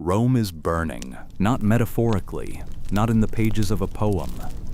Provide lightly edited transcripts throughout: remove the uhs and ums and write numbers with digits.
Rome is burning, not metaphorically, not in the pages of a poem,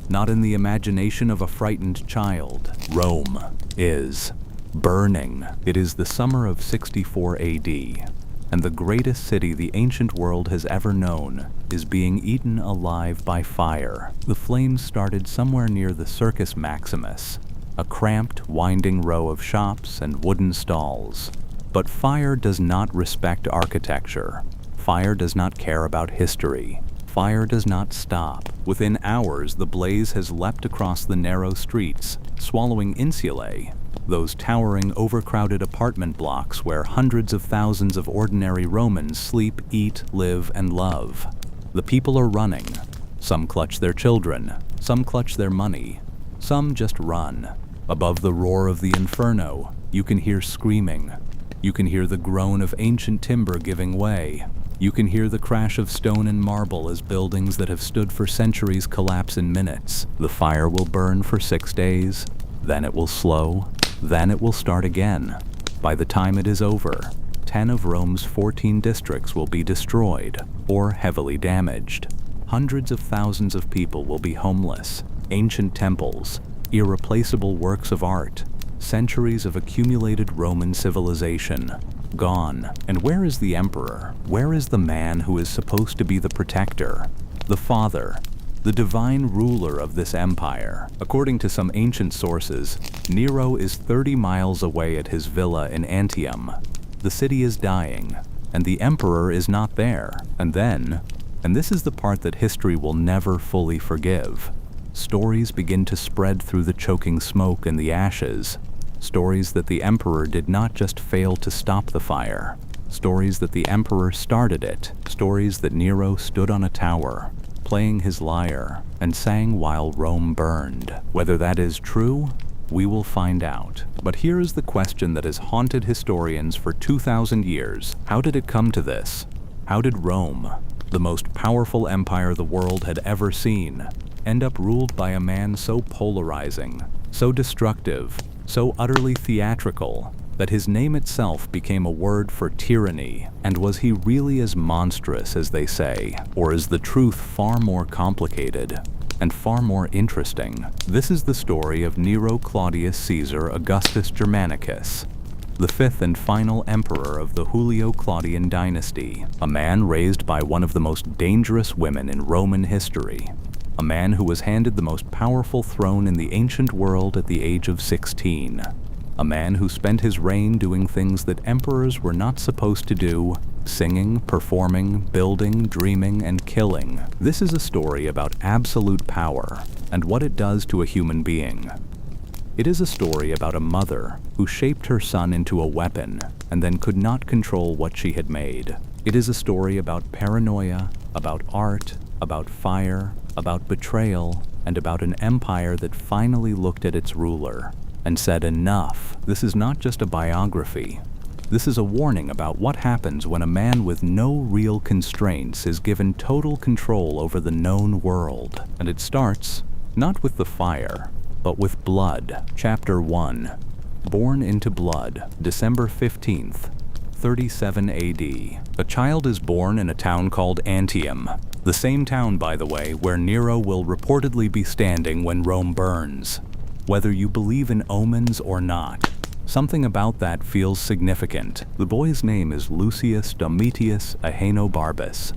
not in the imagination of a frightened child. Rome is burning. It is the summer of 64 AD, and the greatest city the ancient world has ever known is being eaten alive by fire. The flames started somewhere near the Circus Maximus, a cramped, winding row of shops and wooden stalls. But fire does not respect architecture. Fire does not care about history. Fire does not stop. Within hours, the blaze has leapt across the narrow streets, swallowing insulae, those towering, overcrowded apartment blocks where hundreds of thousands of ordinary Romans sleep, eat, live, and love. The people are running. Some clutch their children. Some clutch their money. Some just run. Above the roar of the inferno, you can hear screaming. You can hear the groan of ancient timber giving way. You can hear the crash of stone and marble as buildings that have stood for centuries collapse in minutes. The fire will burn for 6 days, then it will slow, then it will start again. By the time it is over, 10 of Rome's 14 districts will be destroyed or heavily damaged. Hundreds of thousands of people will be homeless. Ancient temples, irreplaceable works of art, centuries of accumulated Roman civilization, gone. And where is the emperor? Where is the man who is supposed to be the protector, the father, the divine ruler of this empire? According to some ancient sources, Nero is 30 miles away at his villa in Antium. The city is dying, and the emperor is not there. And then, and this is the part that history will never fully forgive, stories begin to spread through the choking smoke and the ashes. Stories that the emperor did not just fail to stop the fire. Stories that the emperor started it. Stories that Nero stood on a tower, playing his lyre, and sang while Rome burned. Whether that is true, we will find out. But here is the question that has haunted historians for 2,000 years. How did it come to this? How did Rome, the most powerful empire the world had ever seen, end up ruled by a man so polarizing, so destructive, so utterly theatrical, that his name itself became a word for tyranny? And was he really as monstrous as they say? Or is the truth far more complicated and far more interesting? This is the story of Nero Claudius Caesar Augustus Germanicus, the fifth and final emperor of the Julio-Claudian dynasty, a man raised by one of the most dangerous women in Roman history, a man who was handed the most powerful throne in the ancient world at the age of 16, a man who spent his reign doing things that emperors were not supposed to do, singing, performing, building, dreaming, and killing. This is a story about absolute power and what it does to a human being. It is a story about a mother who shaped her son into a weapon and then could not control what she had made. It is a story about paranoia, about art, about fire, about betrayal, and about an empire that finally looked at its ruler and said, enough. This is not just a biography. This is a warning about what happens when a man with no real constraints is given total control over the known world. And it starts not with the fire, but with blood. Chapter 1. Born into blood, December 15th, 37 AD. A child is born in a town called Antium, the same town, by the way, where Nero will reportedly be standing when Rome burns. Whether you believe in omens or not, something about that feels significant. The boy's name is Lucius Domitius Ahenobarbus.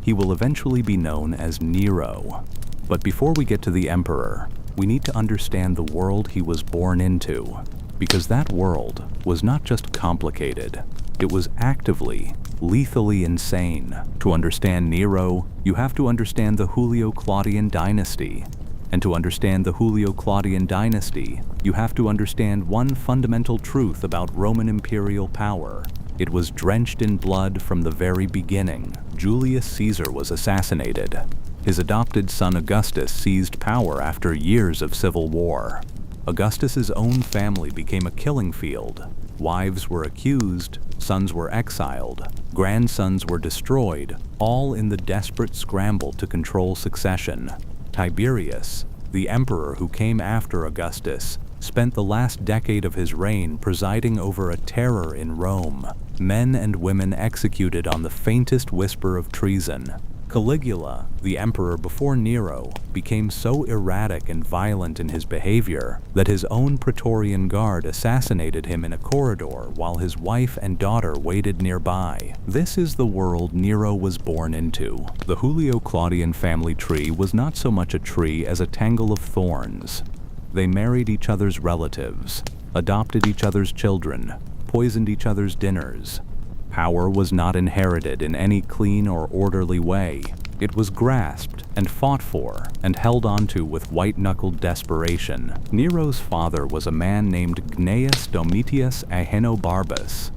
He will eventually be known as Nero. But before we get to the emperor, we need to understand the world he was born into, because that world was not just complicated, it was actively, lethally insane. To understand Nero, you have to understand the Julio-Claudian dynasty. And to understand the Julio-Claudian dynasty, you have to understand one fundamental truth about Roman imperial power. It was drenched in blood from the very beginning. Julius Caesar was assassinated. His adopted son Augustus seized power after years of civil war. Augustus's own family became a killing field. Wives were accused, sons were exiled, grandsons were destroyed, all in the desperate scramble to control succession. Tiberius, the emperor who came after Augustus, spent the last decade of his reign presiding over a terror in Rome. men and women executed on the faintest whisper of treason. Caligula, the emperor before Nero, became so erratic and violent in his behavior that his own Praetorian Guard assassinated him in a corridor while his wife and daughter waited nearby. This is the world Nero was born into. The Julio-Claudian family tree was not so much a tree as a tangle of thorns. They married each other's relatives, adopted each other's children, poisoned each other's dinners. Power was not inherited in any clean or orderly way. It was grasped and fought for and held onto with white-knuckled desperation. Nero's father was a man named Gnaeus Domitius Ahenobarbus.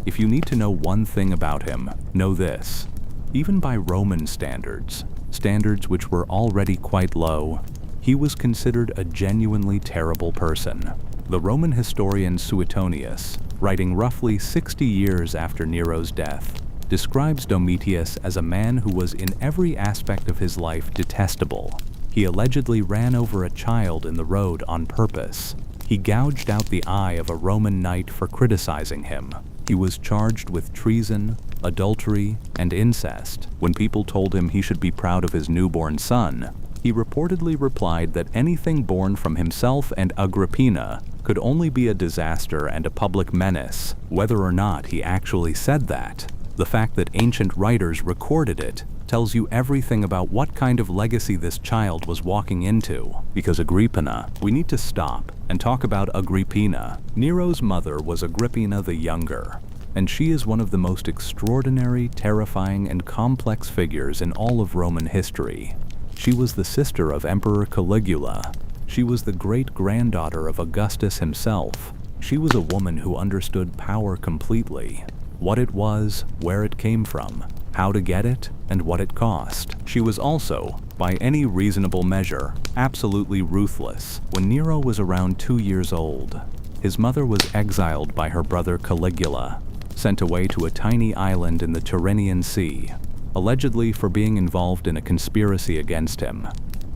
If you need to know one thing about him, know this. Even by Roman standards, standards which were already quite low, he was considered a genuinely terrible person. The Roman historian Suetonius, writing roughly 60 years after Nero's death, describes Domitius as a man who was in every aspect of his life detestable. He allegedly ran over a child in the road on purpose. He gouged out the eye of a Roman knight for criticizing him. He was charged with treason, adultery, and incest. When people told him he should be proud of his newborn son, he reportedly replied that anything born from himself and Agrippina could only be a disaster and a public menace. Whether or not he actually said that, the fact that ancient writers recorded it tells you everything about what kind of legacy this child was walking into. Because Agrippina, we need to stop and talk about Agrippina. Nero's mother was Agrippina the Younger, and she is one of the most extraordinary, terrifying, and complex figures in all of Roman history. She was the sister of Emperor Caligula. She was the great-granddaughter of Augustus himself. She was a woman who understood power completely. What it was, where it came from, how to get it, and what it cost. She was also, by any reasonable measure, absolutely ruthless. When Nero was around 2 years old, his mother was exiled by her brother Caligula, sent away to a tiny island in the Tyrrhenian Sea, allegedly for being involved in a conspiracy against him.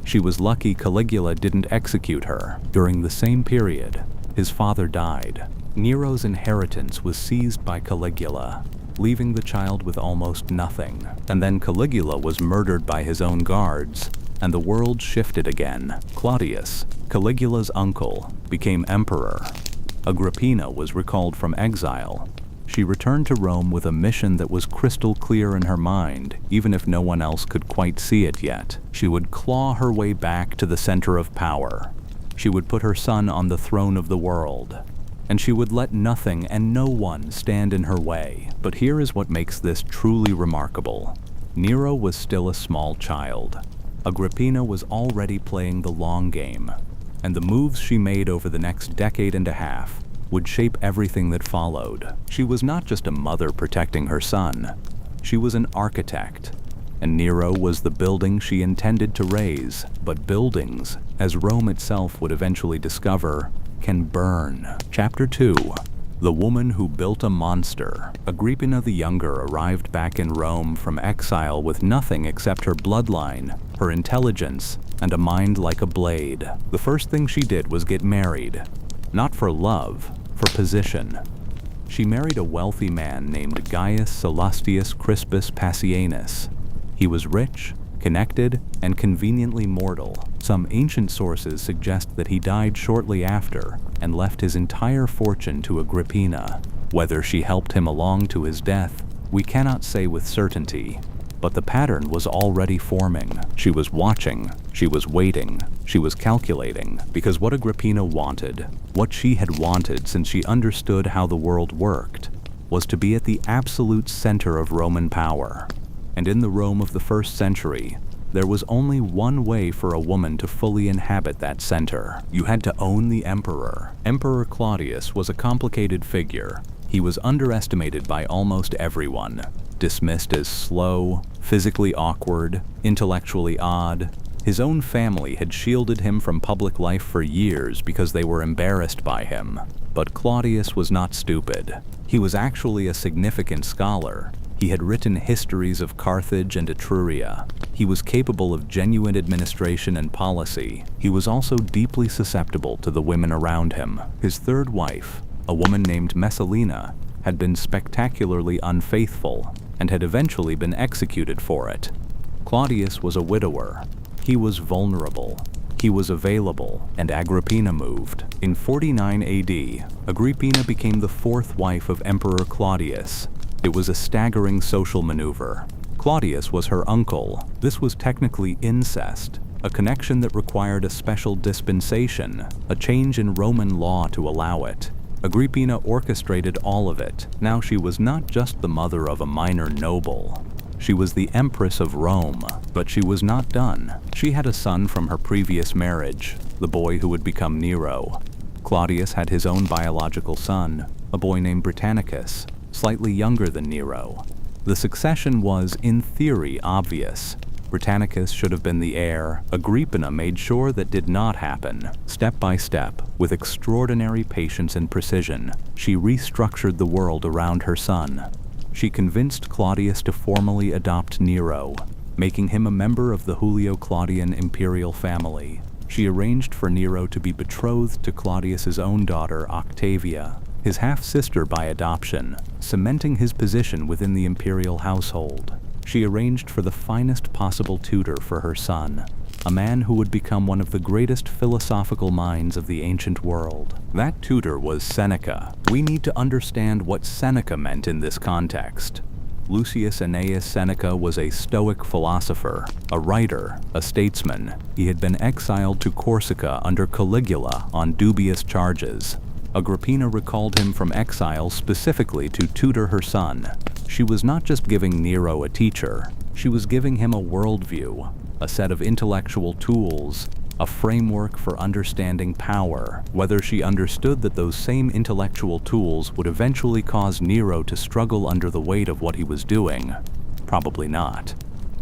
She was lucky Caligula didn't execute her. During the same period, his father died. Nero's inheritance was seized by Caligula, leaving the child with almost nothing. And then Caligula was murdered by his own guards, and the world shifted again. Claudius, Caligula's uncle, became emperor. Agrippina was recalled from exile. She returned to Rome with a mission that was crystal clear in her mind, even if no one else could quite see it yet. She would claw her way back to the center of power. She would put her son on the throne of the world, and she would let nothing and no one stand in her way. But here is what makes this truly remarkable. Nero was still a small child. Agrippina was already playing the long game, and the moves she made over the next decade and a half would shape everything that followed. She was not just a mother protecting her son. She was an architect, and Nero was the building she intended to raise. But buildings, as Rome itself would eventually discover, can burn. Chapter 2. The Woman Who Built a Monster. Agrippina the Younger arrived back in Rome from exile with nothing except her bloodline, her intelligence, and a mind like a blade. The first thing she did was get married. Not for love, for position. She married a wealthy man named Gaius Sallustius Crispus Passianus. He was rich, connected, and conveniently mortal. Some ancient sources suggest that he died shortly after and left his entire fortune to Agrippina. Whether she helped him along to his death, we cannot say with certainty. But the pattern was already forming. She was watching, she was waiting, she was calculating, because what Agrippina wanted, what she had wanted since she understood how the world worked, was to be at the absolute center of Roman power. And in the Rome of the 1st century, there was only one way for a woman to fully inhabit that center. You had to own the emperor. Emperor Claudius was a complicated figure. He was underestimated by almost everyone, dismissed as slow, physically awkward, intellectually odd. His own family had shielded him from public life for years because they were embarrassed by him. But Claudius was not stupid. He was actually a significant scholar. He had written histories of Carthage and Etruria. He was capable of genuine administration and policy. He was also deeply susceptible to the women around him. His third wife, a woman named Messalina, had been spectacularly unfaithful and had eventually been executed for it. Claudius was a widower. He was vulnerable. He was available, and Agrippina moved. In 49 AD, Agrippina became the fourth wife of Emperor Claudius. It was a staggering social maneuver. Claudius was her uncle. This was technically incest, a connection that required a special dispensation, a change in Roman law to allow it. Agrippina orchestrated all of it. Now she was not just the mother of a minor noble. She was the Empress of Rome, but she was not done. She had a son from her previous marriage, the boy who would become Nero. Claudius had his own biological son, a boy named Britannicus, slightly younger than Nero. The succession was, in theory, obvious. Britannicus should have been the heir. Agrippina made sure that did not happen. Step by step, with extraordinary patience and precision, she restructured the world around her son. She convinced Claudius to formally adopt Nero, making him a member of the Julio-Claudian imperial family. She arranged for Nero to be betrothed to Claudius's own daughter, Octavia, his half-sister by adoption, cementing his position within the imperial household. She arranged for the finest possible tutor for her son, a man who would become one of the greatest philosophical minds of the ancient world. That tutor was Seneca. We need to understand what Seneca meant in this context. Lucius Annaeus Seneca was a Stoic philosopher, a writer, a statesman. He had been exiled to Corsica under Caligula on dubious charges. Agrippina recalled him from exile specifically to tutor her son. She was not just giving Nero a teacher, she was giving him a worldview, a set of intellectual tools, a framework for understanding power. Whether she understood that those same intellectual tools would eventually cause Nero to struggle under the weight of what he was doing, probably not.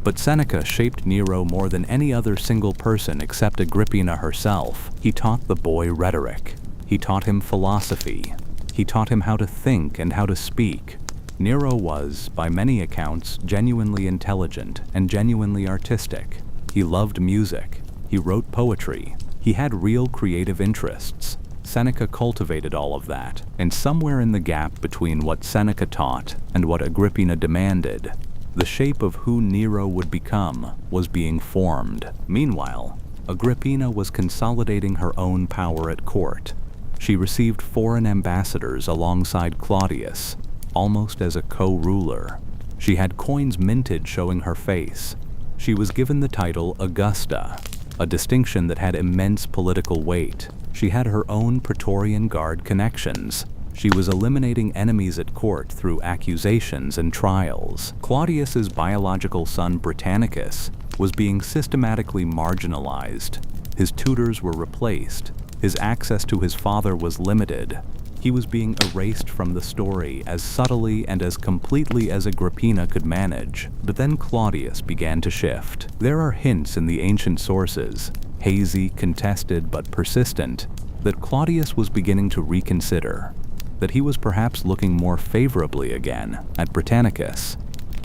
But Seneca shaped Nero more than any other single person except Agrippina herself. He taught the boy rhetoric. He taught him philosophy. He taught him how to think and how to speak. Nero was, by many accounts, genuinely intelligent and genuinely artistic. He loved music. He wrote poetry. He had real creative interests. Seneca cultivated all of that, and somewhere in the gap between what Seneca taught and what Agrippina demanded, the shape of who Nero would become was being formed. Meanwhile, Agrippina was consolidating her own power at court. She received foreign ambassadors alongside Claudius, almost as a co-ruler. She had coins minted showing her face. She was given the title Augusta, a distinction that had immense political weight. She had her own Praetorian Guard connections. She was eliminating enemies at court through accusations and trials. Claudius's biological son Britannicus was being systematically marginalized. His tutors were replaced. His access to his father was limited. He was being erased from the story as subtly and as completely as Agrippina could manage. But then Claudius began to shift. There are hints in the ancient sources, hazy, contested, but persistent, that Claudius was beginning to reconsider, that he was perhaps looking more favorably again at Britannicus,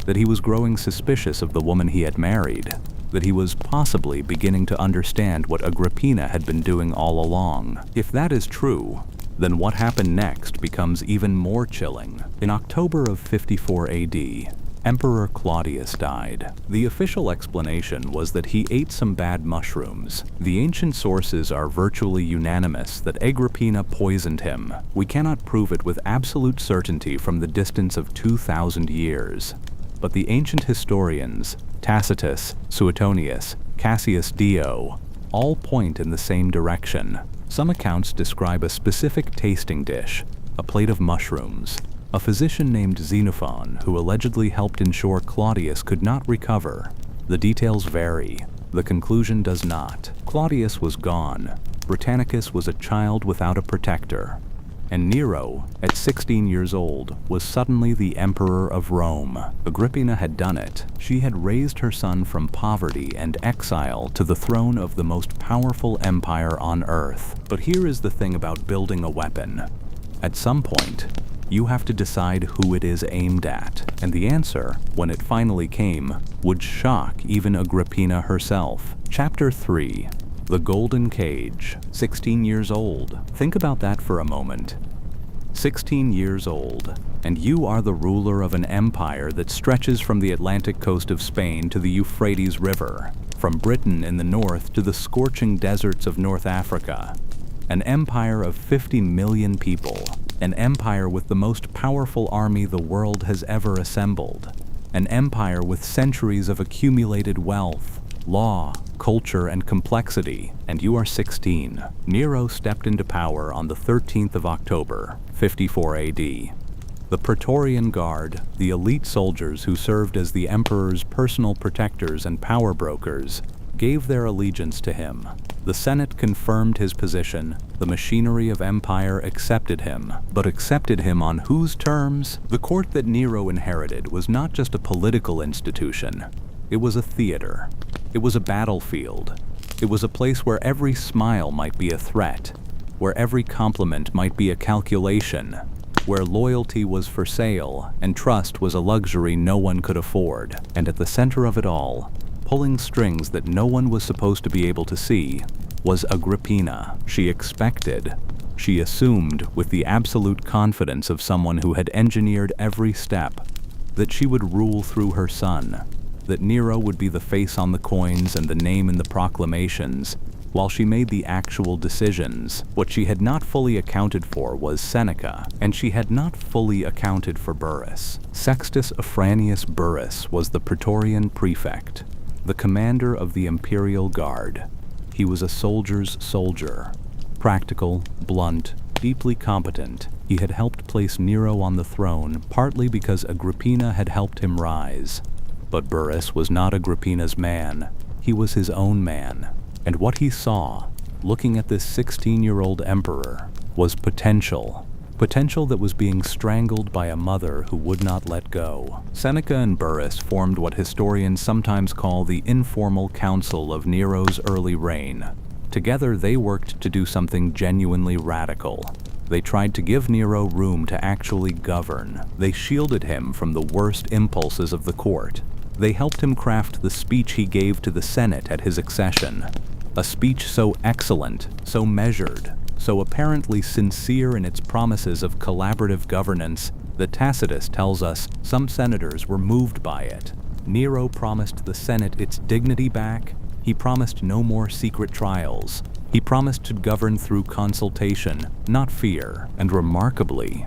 that he was growing suspicious of the woman he had married, that he was possibly beginning to understand what Agrippina had been doing all along. If that is true, then what happened next becomes even more chilling. In October of 54 AD, Emperor Claudius died. The official explanation was that he ate some bad mushrooms. The ancient sources are virtually unanimous that Agrippina poisoned him. We cannot prove it with absolute certainty from the distance of 2,000 years. But the ancient historians, Tacitus, Suetonius, Cassius Dio, all point in the same direction. Some accounts describe a specific tasting dish, a plate of mushrooms. A physician named Xenophon, who allegedly helped ensure Claudius could not recover. The details vary. The conclusion does not. Claudius was gone. Britannicus was a child without a protector. And Nero, at 16 years old, was suddenly the emperor of Rome. Agrippina had done it. She had raised her son from poverty and exile to the throne of the most powerful empire on earth. But here is the thing about building a weapon. At some point, you have to decide who it is aimed at. And the answer, when it finally came, would shock even Agrippina herself. Chapter 3. The Golden Cage. 16 years old. Think about that for a moment. 16 years old. and you are the ruler of an empire that stretches from the Atlantic coast of Spain to the Euphrates River, from Britain in the north to the scorching deserts of North Africa. An empire of 50 million people, an empire with the most powerful army the world has ever assembled, an empire with centuries of accumulated wealth, law, culture, and complexity, and you are 16. Nero stepped into power on the 13th of October, 54 AD. The Praetorian Guard, the elite soldiers who served as the emperor's personal protectors and power brokers, gave their allegiance to him. The Senate confirmed his position, the machinery of empire accepted him, but accepted him on whose terms? The court that Nero inherited was not just a political institution, it was a theater. It was a battlefield. It was a place where every smile might be a threat, where every compliment might be a calculation, where loyalty was for sale and trust was a luxury no one could afford. And at the center of it all, pulling strings that no one was supposed to be able to see, was Agrippina. She expected, she assumed with the absolute confidence of someone who had engineered every step, that she would rule through her son, that Nero would be the face on the coins and the name in the proclamations, while she made the actual decisions. What she had not fully accounted for was Seneca, and she had not fully accounted for Burrus. Sextus Afranius Burrus was the Praetorian prefect, the commander of the imperial guard. He was a soldier's soldier. Practical, blunt, deeply competent, he had helped place Nero on the throne partly because Agrippina had helped him rise. But Burrus was not Agrippina's man. He was his own man. And what he saw, looking at this 16-year-old emperor, was potential. Potential that was being strangled by a mother who would not let go. Seneca and Burrus formed what historians sometimes call the informal council of Nero's early reign. Together they worked to do something genuinely radical. They tried to give Nero room to actually govern. They shielded him from the worst impulses of the court. They helped him craft the speech he gave to the Senate at his accession. A speech so excellent, so measured, so apparently sincere in its promises of collaborative governance that Tacitus tells us some senators were moved by it. Nero promised the Senate its dignity back. He promised no more secret trials. He promised to govern through consultation, not fear. And remarkably,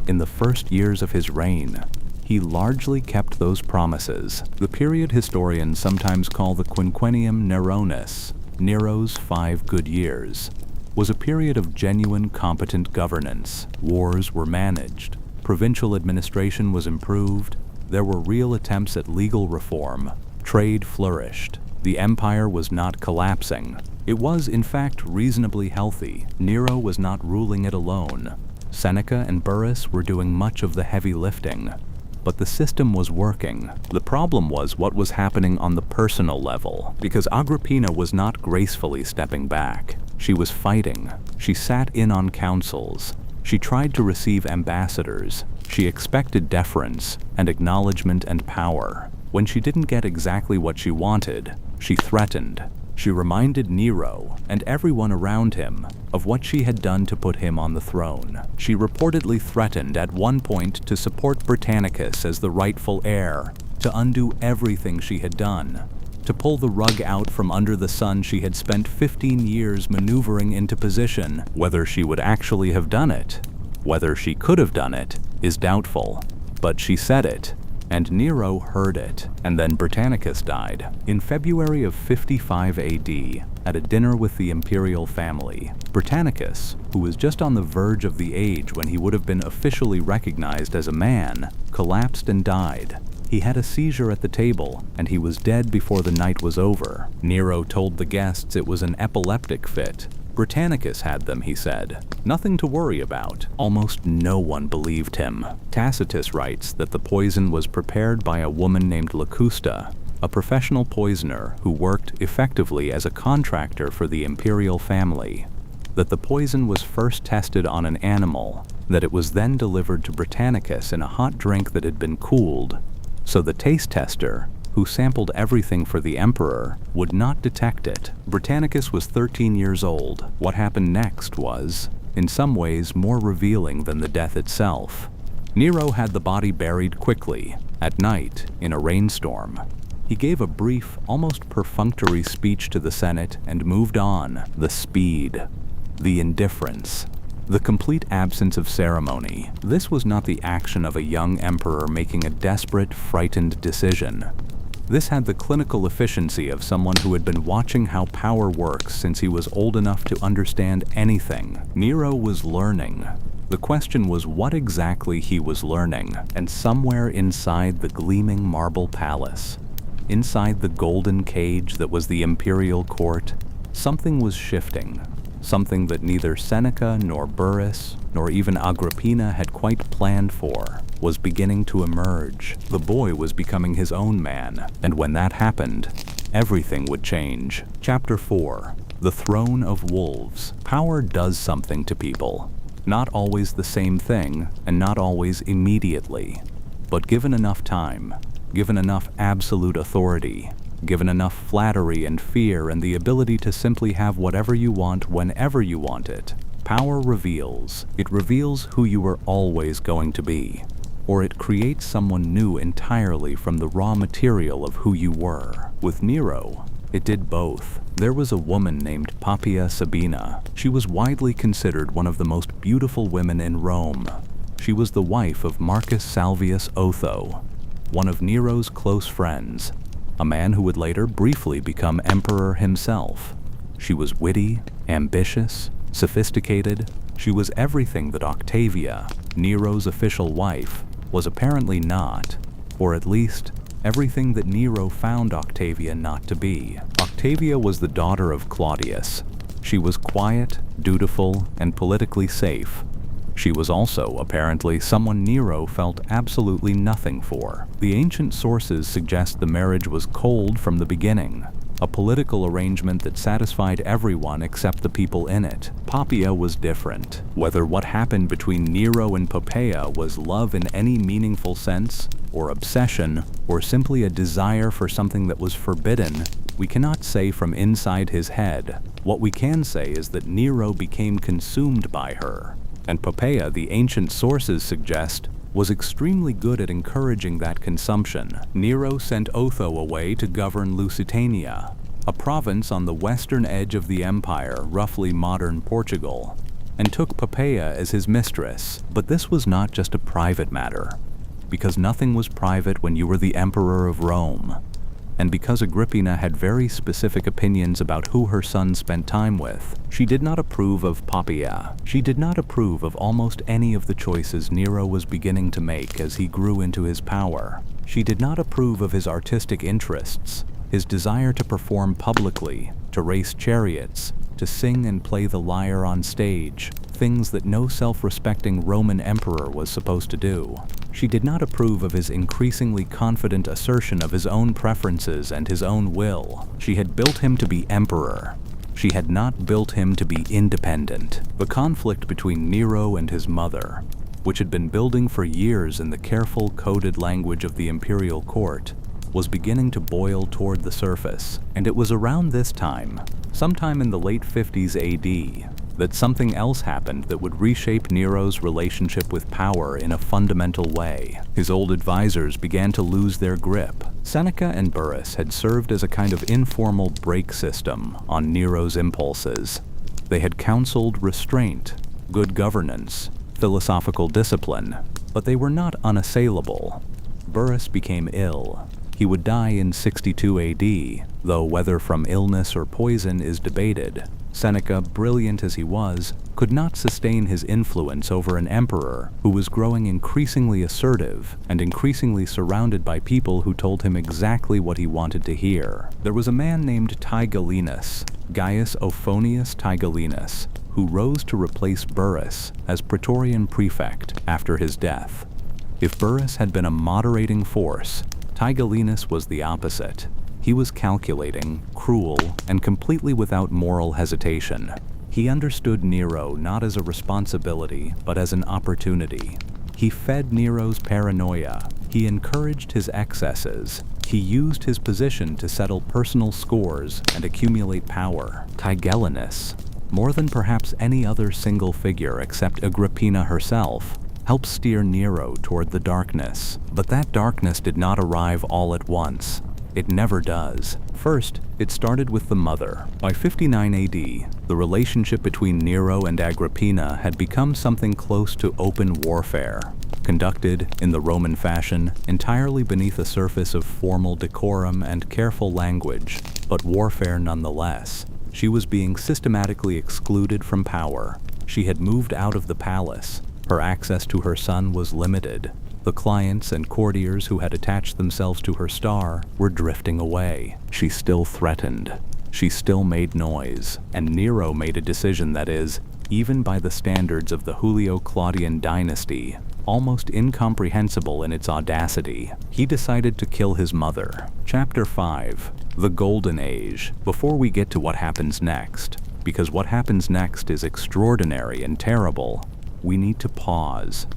in the first years of his reign, he largely kept those promises. The period historians sometimes call the Quinquennium Neronis, Nero's 5 good years, was a period of genuine competent governance. Wars were managed, provincial administration was improved, there were real attempts at legal reform, trade flourished. The empire was not collapsing. It was, in fact, reasonably healthy. Nero was not ruling it alone. Seneca and Burrus were doing much of the heavy lifting. But the system was working. The problem was what was happening on the personal level, because Agrippina was not gracefully stepping back. She was fighting. She sat in on councils. She tried to receive ambassadors. She expected deference and acknowledgement and power. When she didn't get exactly what she wanted, she threatened. She reminded Nero and everyone around him of what she had done to put him on the throne. She reportedly threatened at one point to support Britannicus as the rightful heir, to undo everything she had done, to pull the rug out from under the son she had spent 15 years maneuvering into position. Whether she would actually have done it, whether she could have done it, is doubtful. But she said it, and Nero heard it, and then Britannicus died. In February of 55 AD, at a dinner with the imperial family, Britannicus, who was just on the verge of the age when he would have been officially recognized as a man, collapsed and died. He had a seizure at the table, and he was dead before the night was over. Nero told the guests it was an epileptic fit. Britannicus had them, he said. Nothing to worry about. Almost no one believed him. Tacitus writes that the poison was prepared by a woman named Locusta, a professional poisoner who worked effectively as a contractor for the imperial family. That the poison was first tested on an animal, that it was then delivered to Britannicus in a hot drink that had been cooled, so the taste tester, who sampled everything for the emperor, would not detect it. Britannicus was 13 years old. What happened next was in some ways more revealing than the death itself. Nero had the body buried quickly, at night, in a rainstorm. He gave a brief, almost perfunctory speech to the Senate and moved on. The speed, the indifference, the complete absence of ceremony. This was not the action of a young emperor making a desperate, frightened decision. This had the clinical efficiency of someone who had been watching how power works since he was old enough to understand anything. Nero was learning. The question was what exactly he was learning, and somewhere inside the gleaming marble palace, inside the golden cage that was the imperial court, something was shifting. Something that neither Seneca nor Burrus nor even Agrippina had quite planned for was beginning to emerge. The boy was becoming his own man, and when that happened, everything would change. Chapter 4. The Throne of Wolves. Power does something to people. Not always the same thing, and not always immediately. But given enough time, given enough absolute authority, given enough flattery and fear and the ability to simply have whatever you want whenever you want it, power reveals. It reveals who you were always going to be, or it creates someone new entirely from the raw material of who you were. With Nero, it did both. There was a woman named Poppaea Sabina. She was widely considered one of the most beautiful women in Rome. She was the wife of Marcus Salvius Otho, one of Nero's close friends, a man who would later briefly become emperor himself. She was witty, ambitious, sophisticated. She was everything that Octavia, Nero's official wife, was apparently not, or at least everything that Nero found Octavia not to be. Octavia was the daughter of Claudius. She was quiet, dutiful, and politically safe. She was also, apparently, someone Nero felt absolutely nothing for. The ancient sources suggest the marriage was cold from the beginning, a political arrangement that satisfied everyone except the people in it. Poppaea was different. Whether what happened between Nero and Poppaea was love in any meaningful sense, or obsession, or simply a desire for something that was forbidden, we cannot say from inside his head. What we can say is that Nero became consumed by her. And Poppaea, the ancient sources suggest, was extremely good at encouraging that consumption. Nero sent Otho away to govern Lusitania, a province on the western edge of the empire, roughly modern Portugal, and took Poppaea as his mistress. But this was not just a private matter, because nothing was private when you were the emperor of Rome. And because Agrippina had very specific opinions about who her son spent time with, she did not approve of Poppaea. She did not approve of almost any of the choices Nero was beginning to make as he grew into his power. She did not approve of his artistic interests, his desire to perform publicly, to race chariots, to sing and play the lyre on stage, things that no self-respecting Roman emperor was supposed to do. She did not approve of his increasingly confident assertion of his own preferences and his own will. She had built him to be emperor. She had not built him to be independent. The conflict between Nero and his mother, which had been building for years in the careful, coded language of the imperial court, was beginning to boil toward the surface. And it was around this time, sometime in the late 50s AD, that something else happened that would reshape Nero's relationship with power in a fundamental way. His old advisors began to lose their grip. Seneca and Burrus had served as a kind of informal brake system on Nero's impulses. They had counseled restraint, good governance, philosophical discipline, but they were not unassailable. Burrus became ill. He would die in 62 AD, though whether from illness or poison is debated. Seneca, brilliant as he was, could not sustain his influence over an emperor who was growing increasingly assertive and increasingly surrounded by people who told him exactly what he wanted to hear. There was a man named Tigellinus, Gaius Ophonius Tigellinus, who rose to replace Burrus as Praetorian prefect after his death. If Burrus had been a moderating force, Tigellinus was the opposite. He was calculating, cruel, and completely without moral hesitation. He understood Nero not as a responsibility, but as an opportunity. He fed Nero's paranoia. He encouraged his excesses. He used his position to settle personal scores and accumulate power. Tigellinus more than perhaps any other single figure except Agrippina herself, helped steer Nero toward the darkness. But that darkness did not arrive all at once. It never does. First, it started with the mother. By 59 AD, the relationship between Nero and Agrippina had become something close to open warfare, conducted in the Roman fashion, entirely beneath a surface of formal decorum and careful language, but warfare nonetheless. She was being systematically excluded from power. She had moved out of the palace. Her access to her son was limited. The clients and courtiers who had attached themselves to her star were drifting away. She still threatened. She still made noise. And Nero made a decision that is, even by the standards of the Julio-Claudian dynasty, almost incomprehensible in its audacity. He decided to kill his mother. Chapter 5. The Golden Age. Before we get to what happens next, because what happens next is extraordinary and terrible, we need to pause.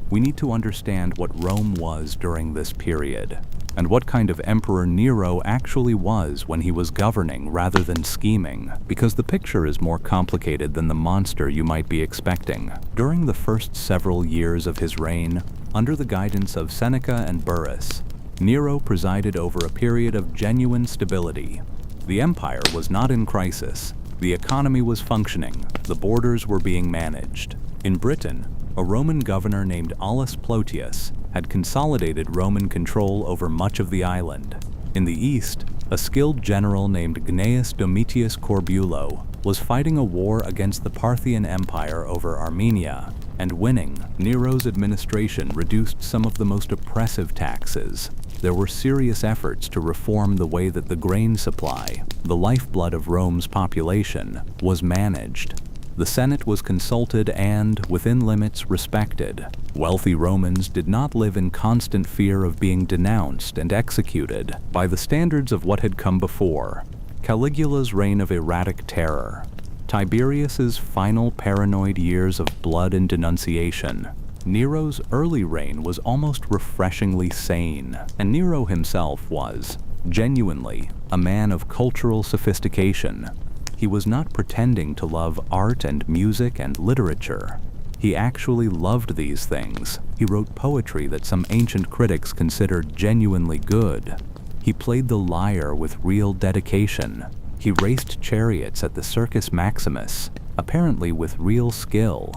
We need to understand what Rome was during this period, and what kind of emperor Nero actually was when he was governing rather than scheming, because the picture is more complicated than the monster you might be expecting. During the first several years of his reign, under the guidance of Seneca and Burrus, Nero presided over a period of genuine stability. The empire was not in crisis. The economy was functioning. The borders were being managed. In Britain, a Roman governor named Aulus Plotius had consolidated Roman control over much of the island. In the east, a skilled general named Gnaeus Domitius Corbulo was fighting a war against the Parthian Empire over Armenia, and winning. Nero's administration reduced some of the most oppressive taxes. There were serious efforts to reform the way that the grain supply, the lifeblood of Rome's population, was managed. The Senate was consulted and, within limits, respected. Wealthy Romans did not live in constant fear of being denounced and executed by the standards of what had come before. Caligula's reign of erratic terror, Tiberius's final paranoid years of blood and denunciation, Nero's early reign was almost refreshingly sane, and Nero himself was, genuinely, a man of cultural sophistication. He was not pretending to love art and music and literature. He actually loved these things. He wrote poetry that some ancient critics considered genuinely good. He played the lyre with real dedication. He raced chariots at the Circus Maximus, apparently with real skill.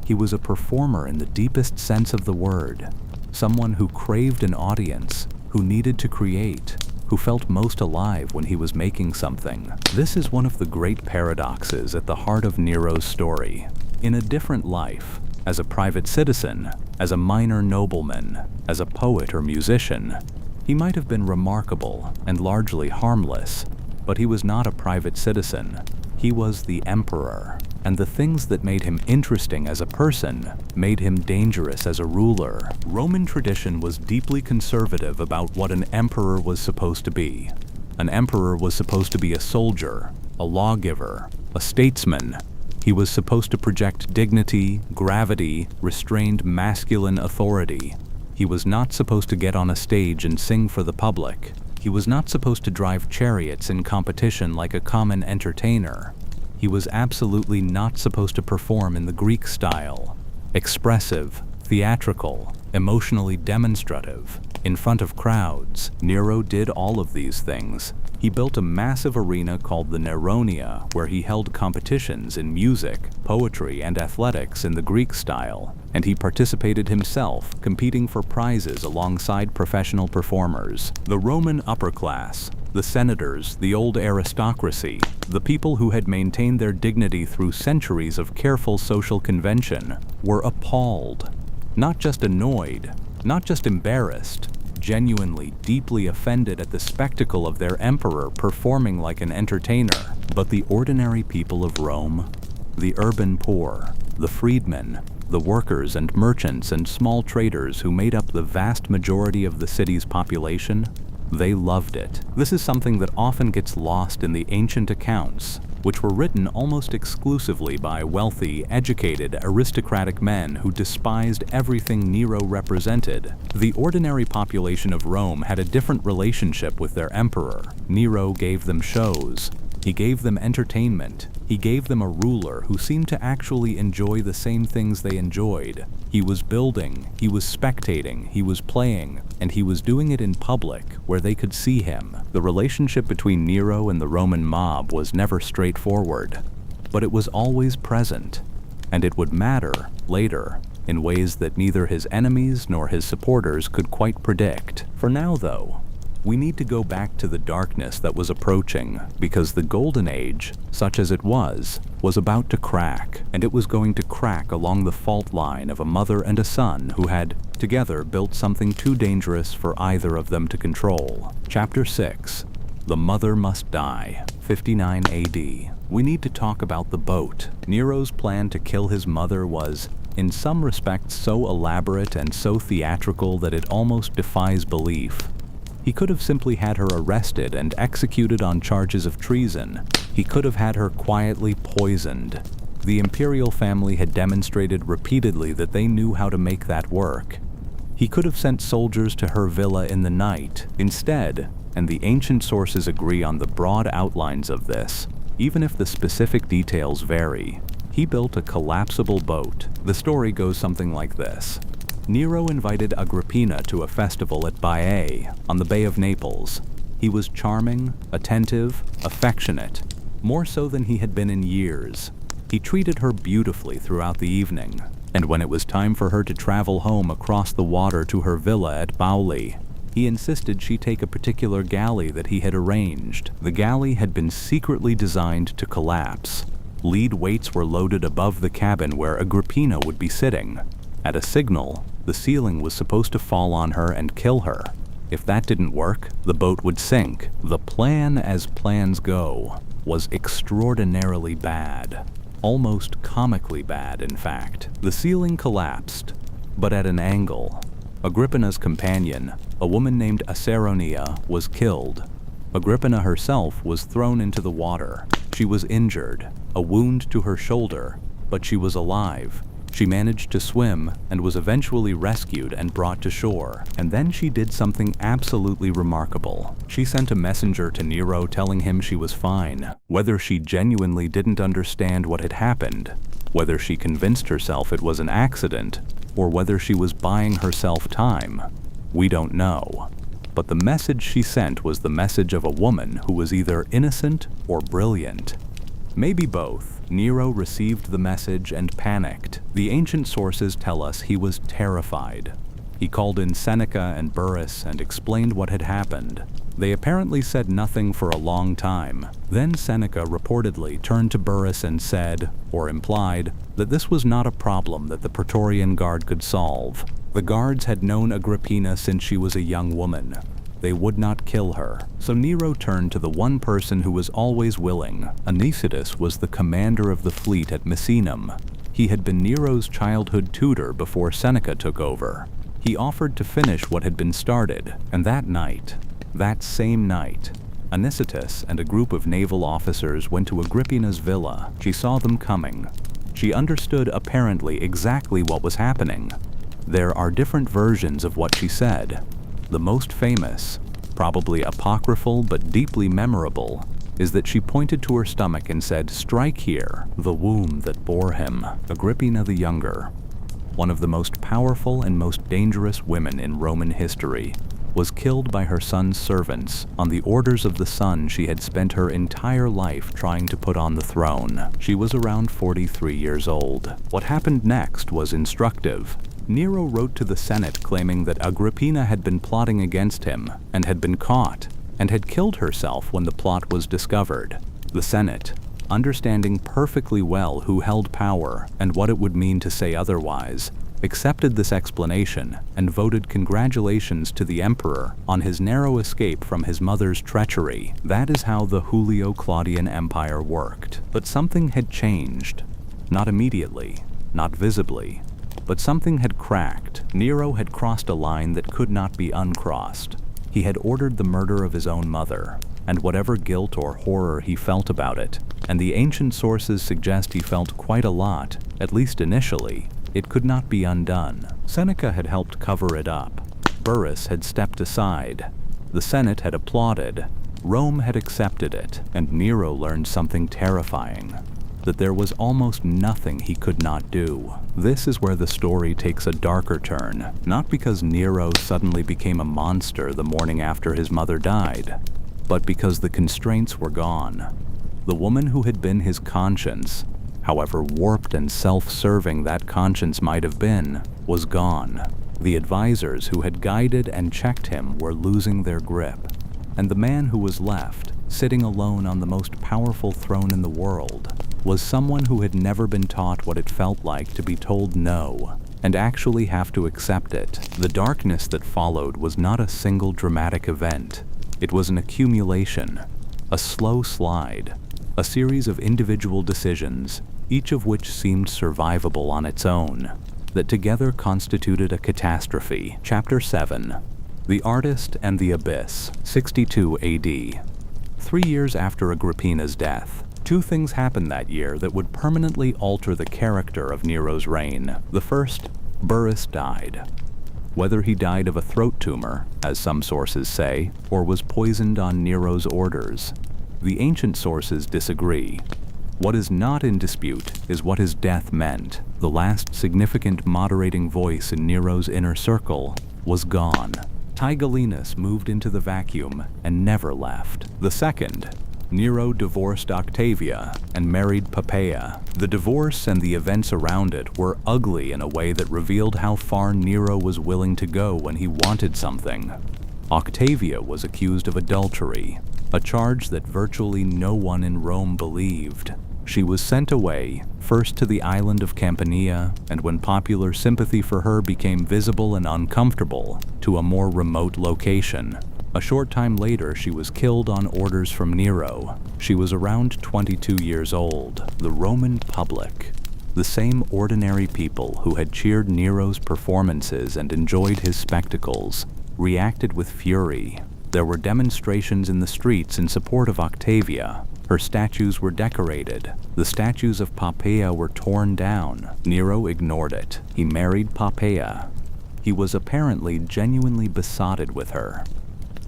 He was a performer in the deepest sense of the word, someone who craved an audience, who needed to create, who felt most alive when he was making something. This is one of the great paradoxes at the heart of Nero's story. In a different life, as a private citizen, as a minor nobleman, as a poet or musician, he might have been remarkable and largely harmless, but he was not a private citizen. He was the emperor, and the things that made him interesting as a person made him dangerous as a ruler. Roman tradition was deeply conservative about what an emperor was supposed to be. An emperor was supposed to be a soldier, a lawgiver, a statesman. He was supposed to project dignity, gravity, restrained masculine authority. He was not supposed to get on a stage and sing for the public. He was not supposed to drive chariots in competition like a common entertainer. He was absolutely not supposed to perform in the Greek style, expressive, theatrical, emotionally demonstrative, in front of crowds. Nero did all of these things. He built a massive arena called the Neronia, where he held competitions in music, poetry, and athletics in the Greek style, and he participated himself, competing for prizes alongside professional performers. The Roman upper class, the senators, the old aristocracy, the people who had maintained their dignity through centuries of careful social convention, were appalled. Not just annoyed, not just embarrassed, genuinely deeply offended at the spectacle of their emperor performing like an entertainer. But the ordinary people of Rome, the urban poor, the freedmen, the workers and merchants and small traders who made up the vast majority of the city's population, they loved it. This is something that often gets lost in the ancient accounts, which were written almost exclusively by wealthy, educated, aristocratic men who despised everything Nero represented. The ordinary population of Rome had a different relationship with their emperor. Nero gave them shows. He gave them entertainment. He gave them a ruler who seemed to actually enjoy the same things they enjoyed. He was building, he was spectating, he was playing, and he was doing it in public where they could see him. The relationship between Nero and the Roman mob was never straightforward, but it was always present, and it would matter later in ways that neither his enemies nor his supporters could quite predict. For now, though, we need to go back to the darkness that was approaching, because the Golden Age, such as it was about to crack, and it was going to crack along the fault line of a mother and a son who had, together, built something too dangerous for either of them to control. Chapter 6. The Mother Must Die, 59 AD. We need to talk about the boat. Nero's plan to kill his mother was, in some respects, so elaborate and so theatrical that it almost defies belief. He could have simply had her arrested and executed on charges of treason. He could have had her quietly poisoned. The imperial family had demonstrated repeatedly that they knew how to make that work. He could have sent soldiers to her villa in the night. Instead, and the ancient sources agree on the broad outlines of this, even if the specific details vary, he built a collapsible boat. The story goes something like this. Nero invited Agrippina to a festival at Baiae on the Bay of Naples. He was charming, attentive, affectionate, more so than he had been in years. He treated her beautifully throughout the evening, and when it was time for her to travel home across the water to her villa at Bauli, he insisted she take a particular galley that he had arranged. The galley had been secretly designed to collapse. Lead weights were loaded above the cabin where Agrippina would be sitting. At a signal, the ceiling was supposed to fall on her and kill her. If that didn't work, the boat would sink. The plan, as plans go, was extraordinarily bad. Almost comically bad, in fact. The ceiling collapsed, but at an angle. Agrippina's companion, a woman named Acerronia, was killed. Agrippina herself was thrown into the water. She was injured, a wound to her shoulder, but she was alive. She managed to swim and was eventually rescued and brought to shore. And then she did something absolutely remarkable. She sent a messenger to Nero telling him she was fine. Whether she genuinely didn't understand what had happened, whether she convinced herself it was an accident, or whether she was buying herself time, we don't know. But the message she sent was the message of a woman who was either innocent or brilliant. Maybe both. Nero received the message and panicked. The ancient sources tell us he was terrified. He called in Seneca and Burrus and explained what had happened. They apparently said nothing for a long time. Then Seneca reportedly turned to Burrus and said, or implied, that this was not a problem that the Praetorian Guard could solve. The guards had known Agrippina since she was a young woman. They would not kill her. So Nero turned to the one person who was always willing. Anicetus was the commander of the fleet at Misenum. He had been Nero's childhood tutor before Seneca took over. He offered to finish what had been started, and that same night, Anicetus and a group of naval officers went to Agrippina's villa. She saw them coming. She understood apparently exactly what was happening. There are different versions of what she said. The most famous, probably apocryphal but deeply memorable, is that she pointed to her stomach and said, "Strike here, the womb that bore him." Agrippina the Younger, one of the most powerful and most dangerous women in Roman history, was killed by her son's servants on the orders of the son she had spent her entire life trying to put on the throne. She was around 43 years old. What happened next was instructive. Nero wrote to the Senate claiming that Agrippina had been plotting against him and had been caught and had killed herself when the plot was discovered. The Senate, understanding perfectly well who held power and what it would mean to say otherwise, accepted this explanation and voted congratulations to the emperor on his narrow escape from his mother's treachery. That is how the Julio-Claudian Empire worked. But something had changed. Not immediately, not visibly, but something had cracked. Nero had crossed a line that could not be uncrossed. He had ordered the murder of his own mother, and whatever guilt or horror he felt about it, and the ancient sources suggest he felt quite a lot, at least initially, it could not be undone. Seneca had helped cover it up. Burrus had stepped aside. The Senate had applauded. Rome had accepted it, and Nero learned something terrifying, that there was almost nothing he could not do. This is where the story takes a darker turn, not because Nero suddenly became a monster the morning after his mother died, but because the constraints were gone. The woman who had been his conscience, however warped and self-serving that conscience might have been, was gone. The advisors who had guided and checked him were losing their grip, and the man who was left, sitting alone on the most powerful throne in the world, was someone who had never been taught what it felt like to be told no, and actually have to accept it. The darkness that followed was not a single dramatic event. It was an accumulation, a slow slide, a series of individual decisions, each of which seemed survivable on its own, that together constituted a catastrophe. Chapter 7. The Artist and the Abyss, 62 AD. 3 years after Agrippina's death, 2 things happened that year that would permanently alter the character of Nero's reign. The first, Burrus died. Whether he died of a throat tumor, as some sources say, or was poisoned on Nero's orders, the ancient sources disagree. What is not in dispute is what his death meant. The last significant moderating voice in Nero's inner circle was gone. Tigellinus moved into the vacuum and never left. The second, Nero divorced Octavia and married Poppaea. The divorce and the events around it were ugly in a way that revealed how far Nero was willing to go when he wanted something. Octavia was accused of adultery, a charge that virtually no one in Rome believed. She was sent away, first to the island of Campania, and when popular sympathy for her became visible and uncomfortable, to a more remote location. A short time later, she was killed on orders from Nero. She was around 22 years old. The Roman public, the same ordinary people who had cheered Nero's performances and enjoyed his spectacles, reacted with fury. There were demonstrations in the streets in support of Octavia. Her statues were decorated. The statues of Poppaea were torn down. Nero ignored it. He married Poppaea. He was apparently genuinely besotted with her.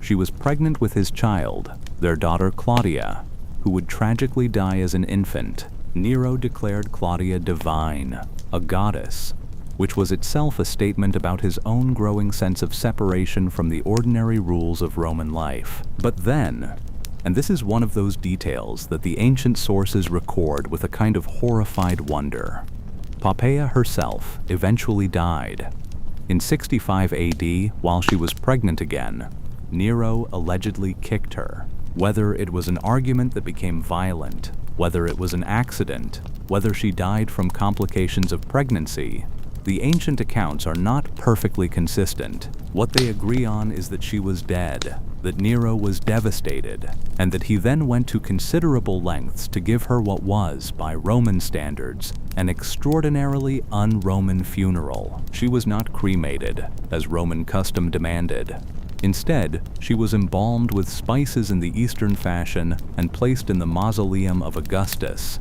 She was pregnant with his child, their daughter Claudia, who would tragically die as an infant. Nero declared Claudia divine, a goddess, which was itself a statement about his own growing sense of separation from the ordinary rules of Roman life. But then, and this is one of those details that the ancient sources record with a kind of horrified wonder, Poppaea herself eventually died. In 65 AD, while she was pregnant again, Nero allegedly kicked her. Whether it was an argument that became violent, whether it was an accident, whether she died from complications of pregnancy, the ancient accounts are not perfectly consistent. What they agree on is that she was dead, that Nero was devastated, and that he then went to considerable lengths to give her what was, by Roman standards, an extraordinarily un-Roman funeral. She was not cremated, as Roman custom demanded. Instead, she was embalmed with spices in the Eastern fashion and placed in the mausoleum of Augustus.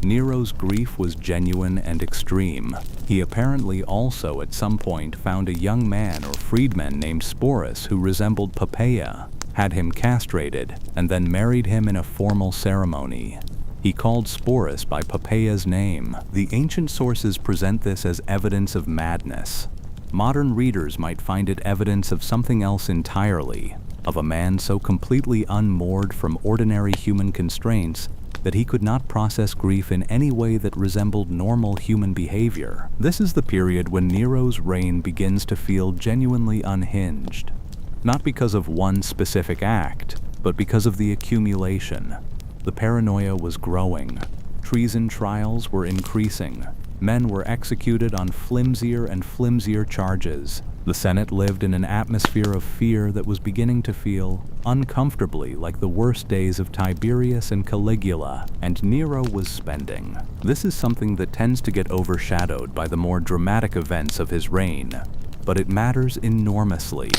Nero's grief was genuine and extreme. He apparently also at some point found a young man or freedman named Sporus who resembled Poppaea, had him castrated, and then married him in a formal ceremony. He called Sporus by Poppaea's name. The ancient sources present this as evidence of madness. Modern readers might find it evidence of something else entirely, of a man so completely unmoored from ordinary human constraints that he could not process grief in any way that resembled normal human behavior. This is the period when Nero's reign begins to feel genuinely unhinged, not because of one specific act, but because of the accumulation. The paranoia was growing. Treason trials were increasing. Men were executed on flimsier and flimsier charges. The Senate lived in an atmosphere of fear that was beginning to feel uncomfortably like the worst days of Tiberius and Caligula, and Nero was spending. This is something that tends to get overshadowed by the more dramatic events of his reign, but it matters enormously.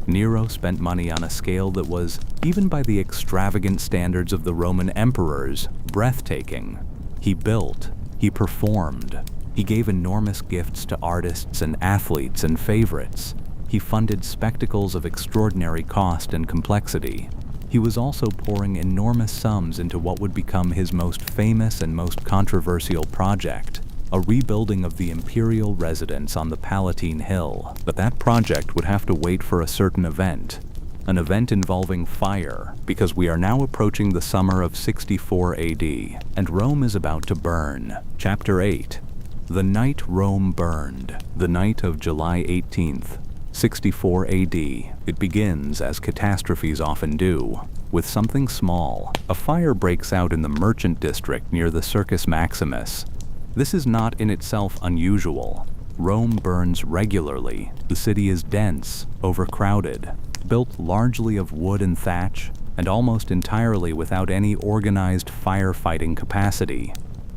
Nero spent money on a scale that was, even by the extravagant standards of the Roman emperors, breathtaking. He built, he performed. He gave enormous gifts to artists and athletes and favorites. He funded spectacles of extraordinary cost and complexity. he was also pouring enormous sums into what would become his most famous and most controversial project, a rebuilding of the imperial residence on the Palatine Hill. But that project would have to wait for a certain event, an event involving fire, because we are now approaching the summer of 64 AD, and Rome is about to burn. Chapter 8. The Night Rome Burned. The night of July 18th, 64 AD. It begins, as catastrophes often do, with something small. A fire breaks out in the merchant district near the Circus Maximus. This is not in itself unusual. Rome burns regularly. The city is dense, overcrowded, built largely of wood and thatch, and almost entirely without any organized firefighting capacity.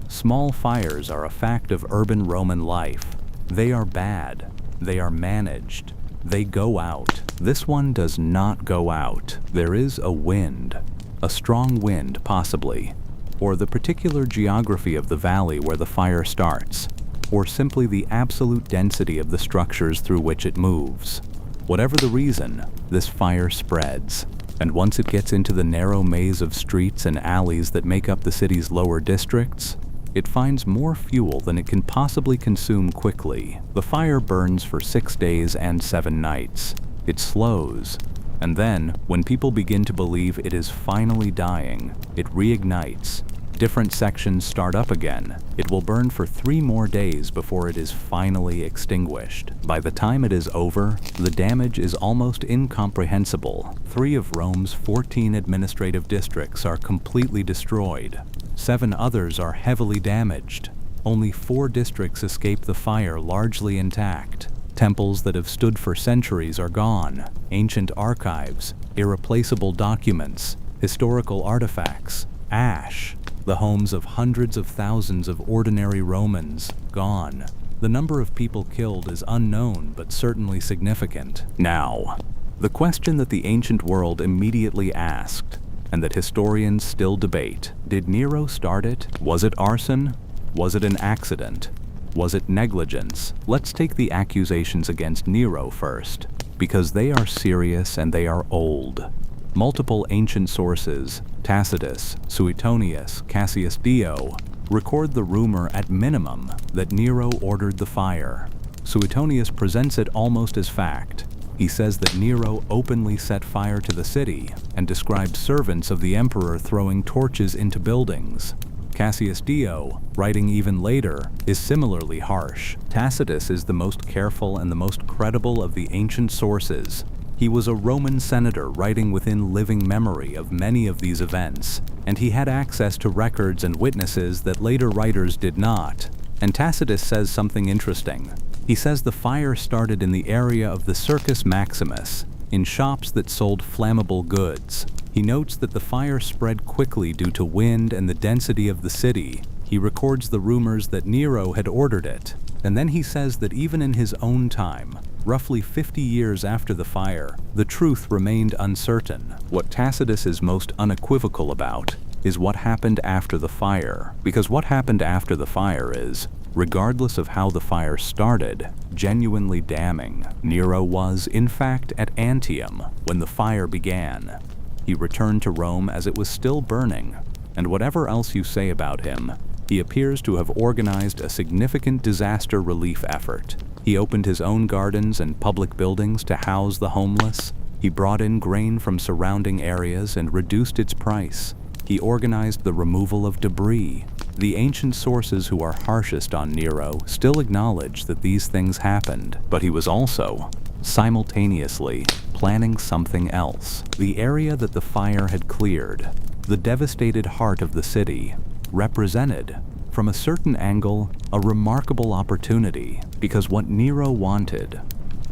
Small fires are a fact of urban Roman life. They are bad. They are managed. They go out. This one does not go out. There is a wind, a strong wind possibly, or the particular geography of the valley where the fire starts, or simply the absolute density of the structures through which it moves. Whatever the reason, this fire spreads, and once it gets into the narrow maze of streets and alleys that make up the city's lower districts, it finds more fuel than it can possibly consume quickly. The fire burns for 6 days and 7 nights. It slows, and then, when people begin to believe it is finally dying, it reignites. Different sections start up again. It will burn for 3 more days before it is finally extinguished. By the time it is over, the damage is almost incomprehensible. 3 of Rome's 14 administrative districts are completely destroyed. 7 others are heavily damaged. Only 4 districts escape the fire largely intact. Temples that have stood for centuries are gone. Ancient archives, irreplaceable documents, historical artifacts, ash. The homes of hundreds of thousands of ordinary Romans, gone. The number of people killed is unknown, but certainly significant. Now, the question that the ancient world immediately asked, and that historians still debate: did Nero start it? Was it arson? Was it an accident? Was it negligence? Let's take the accusations against Nero first, because they are serious and they are old. Multiple ancient sources, Tacitus, Suetonius, Cassius Dio, record the rumor at minimum that Nero ordered the fire. Suetonius presents it almost as fact. He says that Nero openly set fire to the city and described servants of the emperor throwing torches into buildings. Cassius Dio, writing even later, is similarly harsh. Tacitus is the most careful and the most credible of the ancient sources. He was a Roman senator writing within living memory of many of these events, and he had access to records and witnesses that later writers did not. And Tacitus says something interesting. He says the fire started in the area of the Circus Maximus, in shops that sold flammable goods. He notes that the fire spread quickly due to wind and the density of the city. He records the rumors that Nero had ordered it. And then he says that even in his own time, roughly 50 years after the fire, the truth remained uncertain. What Tacitus is most unequivocal about is what happened after the fire, because what happened after the fire is, regardless of how the fire started, genuinely damning. Nero was, in fact, at Antium when the fire began. He returned to Rome as it was still burning, and whatever else you say about him, he appears to have organized a significant disaster relief effort. He opened his own gardens and public buildings to house the homeless. He brought in grain from surrounding areas and reduced its price. He organized the removal of debris. The ancient sources who are harshest on Nero still acknowledge that these things happened, but he was also, simultaneously, planning something else. The area that the fire had cleared, the devastated heart of the city, represented, from a certain angle, a remarkable opportunity, because what Nero wanted,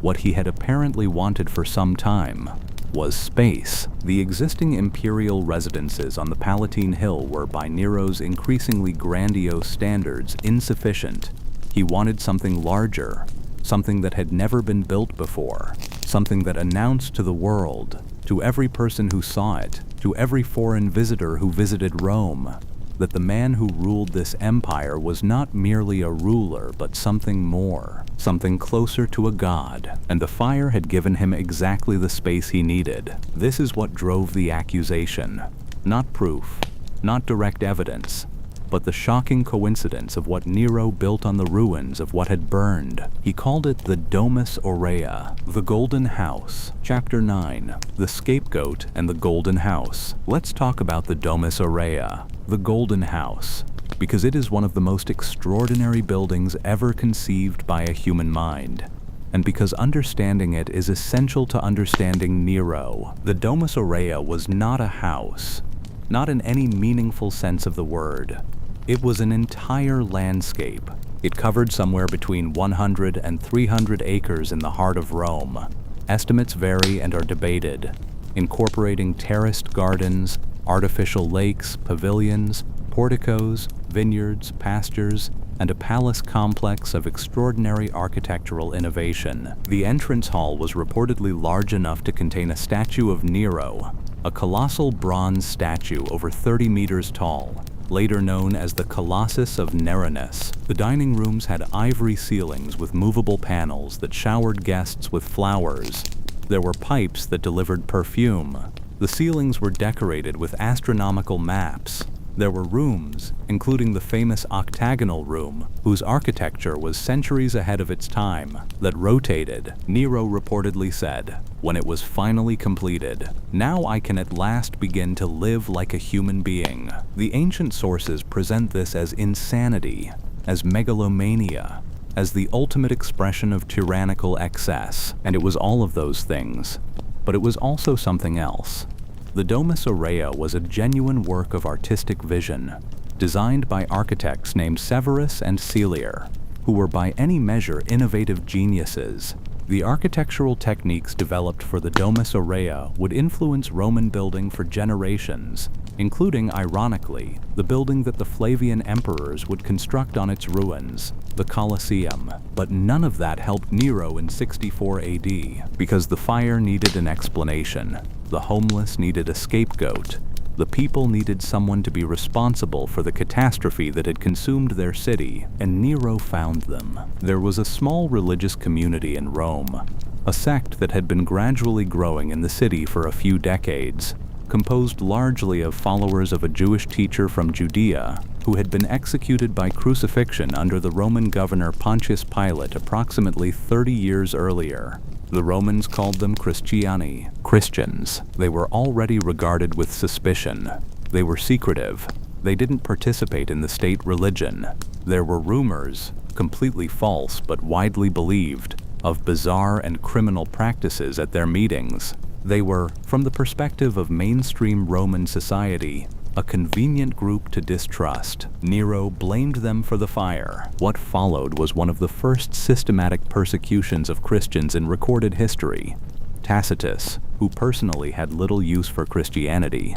what he had apparently wanted for some time, was space. The existing imperial residences on the Palatine Hill were, by Nero's increasingly grandiose standards, insufficient. He wanted something larger, something that had never been built before, something that announced to the world, to every person who saw it, to every foreign visitor who visited Rome, that the man who ruled this empire was not merely a ruler but something more, something closer to a god, and the fire had given him exactly the space he needed. This is what drove the accusation. Not proof, not direct evidence, but the shocking coincidence of what Nero built on the ruins of what had burned. He called it the Domus Aurea, the Golden House. Chapter 9, the Scapegoat and the Golden House. Let's talk about the Domus Aurea, the Golden House, because it is one of the most extraordinary buildings ever conceived by a human mind, and because understanding it is essential to understanding Nero. The Domus Aurea was not a house, not in any meaningful sense of the word. It was an entire landscape. It covered somewhere between 100 and 300 acres in the heart of Rome. Estimates vary and are debated, incorporating terraced gardens, artificial lakes, pavilions, porticos, vineyards, pastures, and a palace complex of extraordinary architectural innovation. The entrance hall was reportedly large enough to contain a statue of Nero, a colossal bronze statue over 30 meters tall, later known as the Colossus of Neronus. The dining rooms had ivory ceilings with movable panels that showered guests with flowers. There were pipes that delivered perfume. The ceilings were decorated with astronomical maps. There were rooms, including the famous octagonal room, whose architecture was centuries ahead of its time, that rotated. Nero reportedly said, when it was finally completed, "Now I can at last begin to live like a human being." The ancient sources present this as insanity, as megalomania, as the ultimate expression of tyrannical excess, and it was all of those things. But it was also something else. The Domus Aurea was a genuine work of artistic vision, designed by architects named Severus and Celier, who were by any measure innovative geniuses. The architectural techniques developed for the Domus Aurea would influence Roman building for generations, including, ironically, the building that the Flavian emperors would construct on its ruins, the Colosseum. But none of that helped Nero in 64 AD, because the fire needed an explanation. The homeless needed a scapegoat. The people needed someone to be responsible for the catastrophe that had consumed their city, and Nero found them. There was a small religious community in Rome, a sect that had been gradually growing in the city for a few decades, composed largely of followers of a Jewish teacher from Judea who had been executed by crucifixion under the Roman governor Pontius Pilate approximately 30 years earlier. The Romans called them Christiani, Christians. They were already regarded with suspicion. They were secretive. They didn't participate in the state religion. There were rumors, completely false but widely believed, of bizarre and criminal practices at their meetings. They were, from the perspective of mainstream Roman society, a convenient group to distrust. Nero blamed them for the fire. What followed was one of the first systematic persecutions of Christians in recorded history. Tacitus, who personally had little use for Christianity,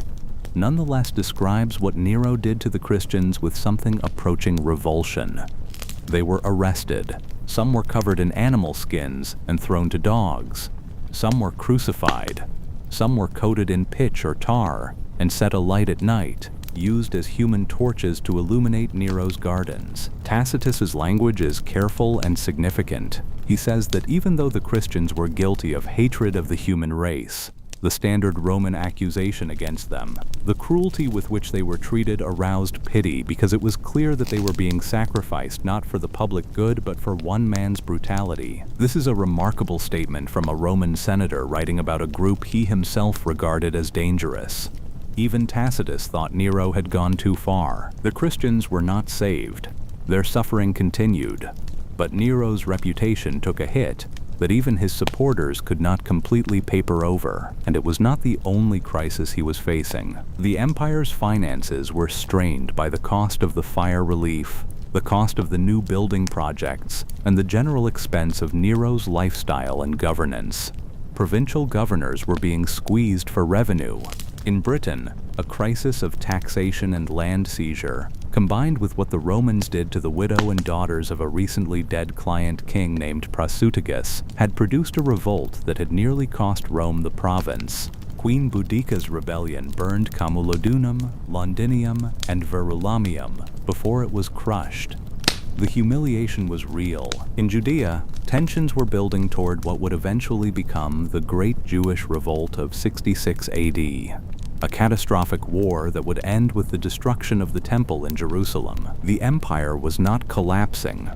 nonetheless describes what Nero did to the Christians with something approaching revulsion. They were arrested. Some were covered in animal skins and thrown to dogs. Some were crucified. Some were coated in pitch or tar and set alight at night, used as human torches to illuminate Nero's gardens. Tacitus's language is careful and significant. He says that even though the Christians were guilty of hatred of the human race, the standard Roman accusation against them, the cruelty with which they were treated aroused pity because it was clear that they were being sacrificed not for the public good but for one man's brutality. This is a remarkable statement from a Roman senator writing about a group he himself regarded as dangerous. Even Tacitus thought Nero had gone too far. The Christians were not saved. Their suffering continued. But Nero's reputation took a hit that even his supporters could not completely paper over, and it was not the only crisis he was facing. The empire's finances were strained by the cost of the fire relief, the cost of the new building projects, and the general expense of Nero's lifestyle and governance. Provincial governors were being squeezed for revenue. In Britain, a crisis of taxation and land seizure, combined with what the Romans did to the widow and daughters of a recently dead client king named Prasutagus, had produced a revolt that had nearly cost Rome the province. Queen Boudica's rebellion burned Camulodunum, Londinium, and Verulamium before it was crushed. The humiliation was real. In Judea, tensions were building toward what would eventually become the Great Jewish Revolt of 66 AD, a catastrophic war that would end with the destruction of the Temple in Jerusalem. The empire was not collapsing,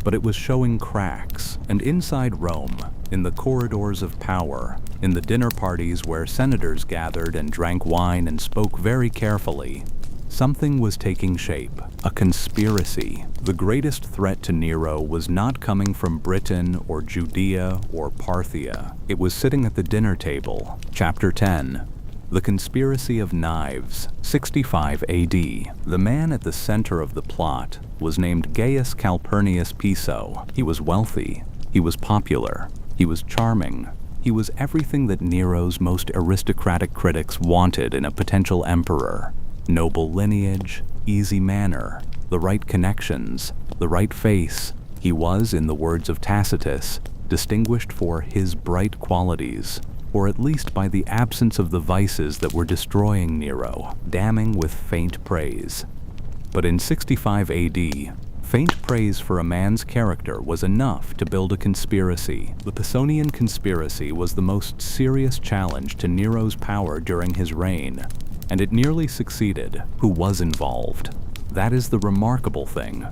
but it was showing cracks, and inside Rome, in the corridors of power, in the dinner parties where senators gathered and drank wine and spoke very carefully, something was taking shape, a conspiracy. The greatest threat to Nero was not coming from Britain or Judea or Parthia. It was sitting at the dinner table. Chapter 10. The Conspiracy of Knives, 65 AD. The man at the center of the plot was named Gaius Calpurnius Piso. He was wealthy. He was popular. He was charming. He was everything that Nero's most aristocratic critics wanted in a potential emperor. Noble lineage, easy manner, the right connections, the right face. He was, in the words of Tacitus, distinguished for his bright qualities, or at least by the absence of the vices that were destroying Nero, damning with faint praise. But in 65 AD, faint praise for a man's character was enough to build a conspiracy. The Pisonian conspiracy was the most serious challenge to Nero's power during his reign, and it nearly succeeded. Who was involved? That is the remarkable thing.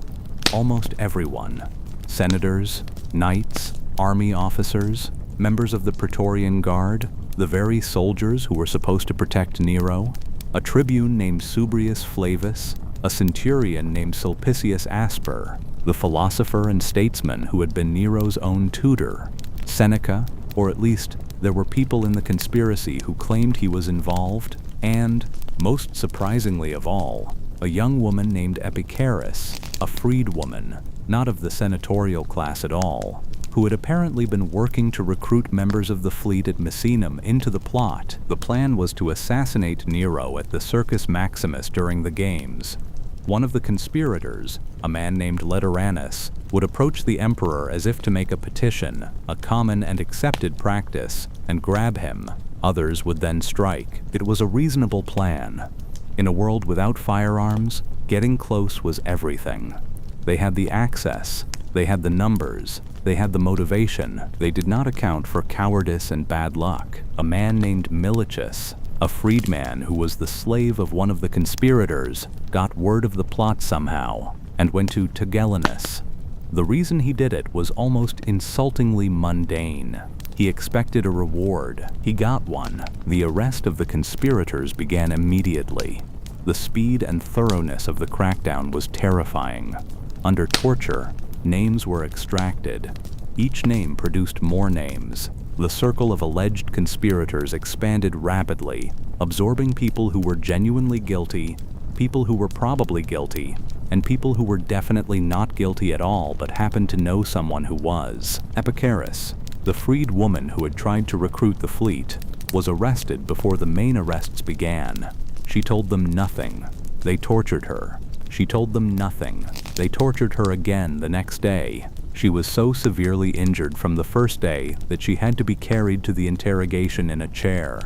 Almost everyone. Senators, knights, army officers, members of the Praetorian Guard, the very soldiers who were supposed to protect Nero, a tribune named Subrius Flavus, a centurion named Sulpicius Asper, the philosopher and statesman who had been Nero's own tutor, Seneca, or at least there were people in the conspiracy who claimed he was involved, and, most surprisingly of all, a young woman named Epicharis, a freed woman, not of the senatorial class at all, who had apparently been working to recruit members of the fleet at Misenum into the plot. The plan was to assassinate Nero at the Circus Maximus during the games. One of the conspirators, a man named Lateranus, would approach the emperor as if to make a petition, a common and accepted practice, and grab him. Others would then strike. It was a reasonable plan. In a world without firearms, getting close was everything. They had the access, they had the numbers, they had the motivation. They did not account for cowardice and bad luck. A man named Milichus, a freedman who was the slave of one of the conspirators, got word of the plot somehow and went to Tigellinus. The reason he did it was almost insultingly mundane. He expected a reward. He got one. The arrest of the conspirators began immediately. The speed and thoroughness of the crackdown was terrifying. Under torture, names were extracted. Each name produced more names. The circle of alleged conspirators expanded rapidly, absorbing people who were genuinely guilty, people who were probably guilty, and people who were definitely not guilty at all but happened to know someone who was. Epicharis, the freed woman who had tried to recruit the fleet, was arrested before the main arrests began. She told them nothing. They tortured her. She told them nothing. They tortured her again the next day. She was so severely injured from the first day that she had to be carried to the interrogation in a chair.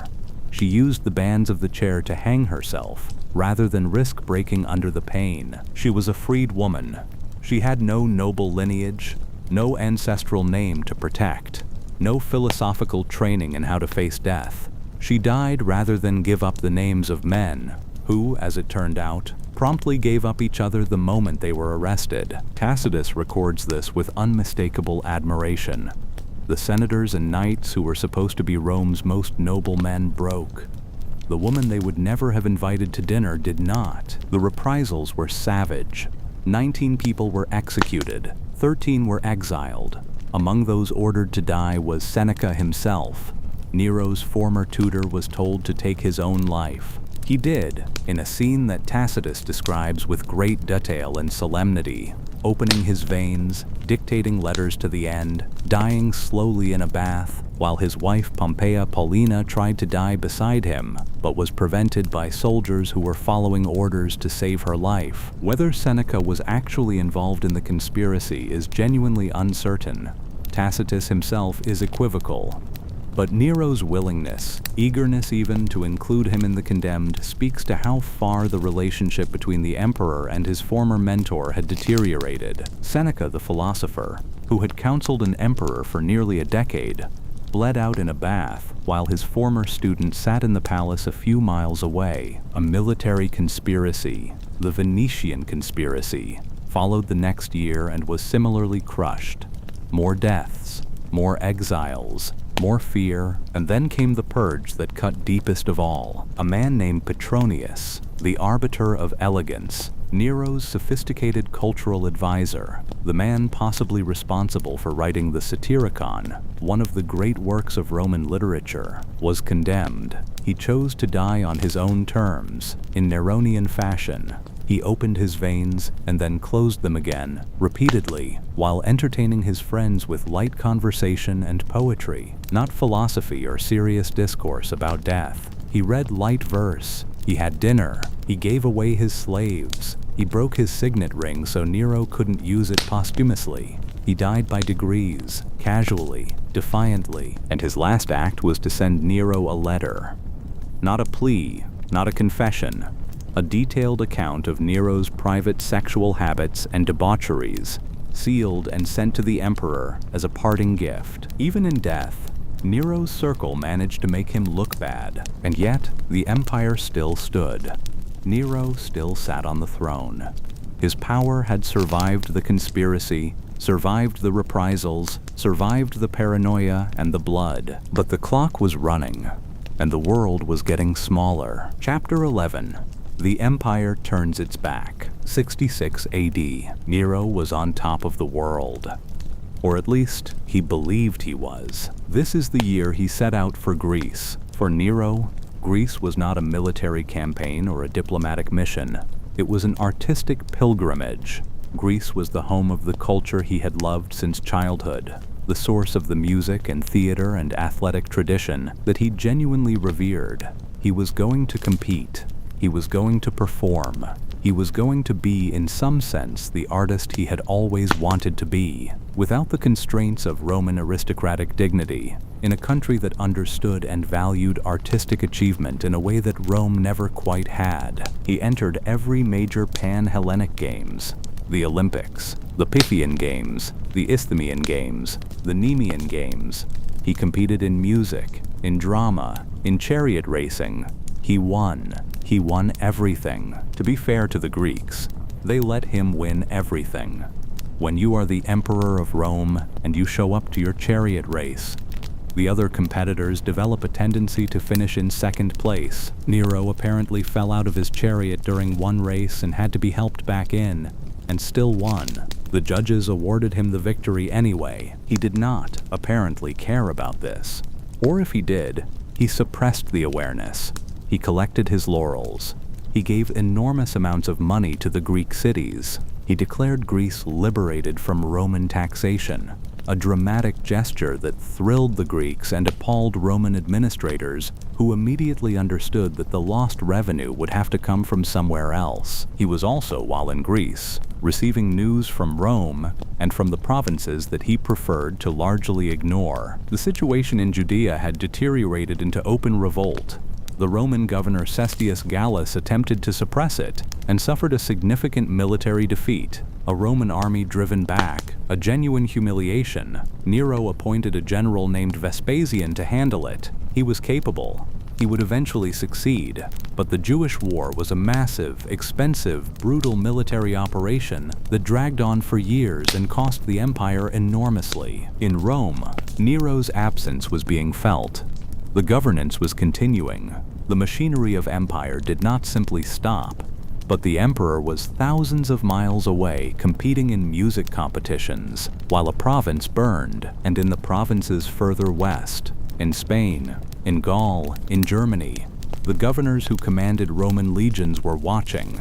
She used the bands of the chair to hang herself, rather than risk breaking under the pain. She was a freed woman. She had no noble lineage, no ancestral name to protect, no philosophical training in how to face death. She died rather than give up the names of men, who, as it turned out, promptly gave up each other the moment they were arrested. Tacitus records this with unmistakable admiration. The senators and knights who were supposed to be Rome's most noble men broke. The woman they would never have invited to dinner did not. The reprisals were savage. 19 people were executed. 13 were exiled. Among those ordered to die was Seneca himself. Nero's former tutor was told to take his own life. He did, in a scene that Tacitus describes with great detail and solemnity, opening his veins, dictating letters to the end, dying slowly in a bath, while his wife Pompeia Paulina tried to die beside him, but was prevented by soldiers who were following orders to save her life. Whether Seneca was actually involved in the conspiracy is genuinely uncertain. Tacitus himself is equivocal. But Nero's willingness, eagerness even to include him in the condemned, speaks to how far the relationship between the emperor and his former mentor had deteriorated. Seneca, the philosopher, who had counseled an emperor for nearly a decade, bled out in a bath while his former student sat in the palace a few miles away. A military conspiracy, the Venetian conspiracy, followed the next year and was similarly crushed. More deaths, more exiles, more fear, and then came the purge that cut deepest of all. A man named Petronius, the arbiter of elegance, Nero's sophisticated cultural advisor, the man possibly responsible for writing the Satyricon, one of the great works of Roman literature, was condemned. He chose to die on his own terms, in Neronian fashion. He opened his veins and then closed them again, repeatedly, while entertaining his friends with light conversation and poetry, not philosophy or serious discourse about death. He read light verse, he had dinner, he gave away his slaves, he broke his signet ring so Nero couldn't use it posthumously. He died by degrees, casually, defiantly, and his last act was to send Nero a letter. Not a plea, not a confession, a detailed account of Nero's private sexual habits and debaucheries, sealed and sent to the emperor as a parting gift. Even in death, Nero's circle managed to make him look bad, and yet the empire still stood. Nero still sat on the throne. His power had survived the conspiracy, survived the reprisals, survived the paranoia and the blood. But the clock was running, and the world was getting smaller. Chapter 11. The empire turns its back. 66 AD. Nero was on top of the world. Or at least, he believed he was. This is the year he set out for Greece. For Nero, Greece was not a military campaign or a diplomatic mission. It was an artistic pilgrimage. Greece was the home of the culture he had loved since childhood, the source of the music and theater and athletic tradition that he genuinely revered. He was going to compete. He was going to perform. He was going to be, in some sense, the artist he had always wanted to be, without the constraints of Roman aristocratic dignity, in a country that understood and valued artistic achievement in a way that Rome never quite had. He entered every major pan-Hellenic games, the Olympics, the Pythian Games, the Isthmian Games, the Nemean Games. He competed in music, in drama, in chariot racing. He won. He won everything. To be fair to the Greeks, they let him win everything. When you are the emperor of Rome and you show up to your chariot race, the other competitors develop a tendency to finish in second place. Nero apparently fell out of his chariot during one race and had to be helped back in, and still won. The judges awarded him the victory anyway. He did not, apparently, care about this. Or if he did, he suppressed the awareness. He collected his laurels. He gave enormous amounts of money to the Greek cities. He declared Greece liberated from Roman taxation, a dramatic gesture that thrilled the Greeks and appalled Roman administrators, who immediately understood that the lost revenue would have to come from somewhere else. He was also, while in Greece, receiving news from Rome and from the provinces that he preferred to largely ignore. The situation in Judea had deteriorated into open revolt. The Roman governor Cestius Gallus attempted to suppress it and suffered a significant military defeat. A Roman army driven back, a genuine humiliation. Nero appointed a general named Vespasian to handle it. He was capable. He would eventually succeed, but the Jewish War was a massive, expensive, brutal military operation that dragged on for years and cost the empire enormously. In Rome, Nero's absence was being felt. The governance was continuing. The machinery of empire did not simply stop, but the emperor was thousands of miles away competing in music competitions, while a province burned, and in the provinces further west, in Spain, in Gaul, in Germany, the governors who commanded Roman legions were watching,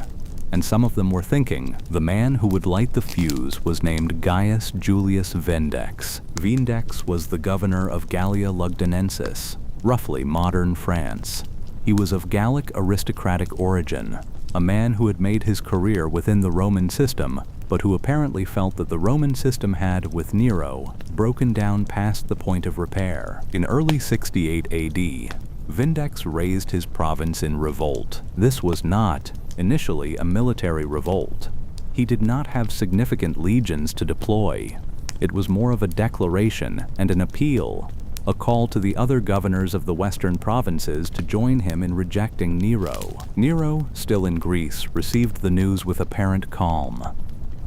and some of them were thinking the man who would light the fuse was named Gaius Julius Vindex. Vindex was the governor of Gallia Lugdunensis, roughly modern France. He was of Gallic aristocratic origin, a man who had made his career within the Roman system but who apparently felt that the Roman system had, with Nero, broken down past the point of repair. In early 68 AD, Vindex raised his province in revolt. This was not, initially, a military revolt. He did not have significant legions to deploy. It was more of a declaration and an appeal, a call to the other governors of the western provinces to join him in rejecting Nero. Nero, still in Greece, received the news with apparent calm.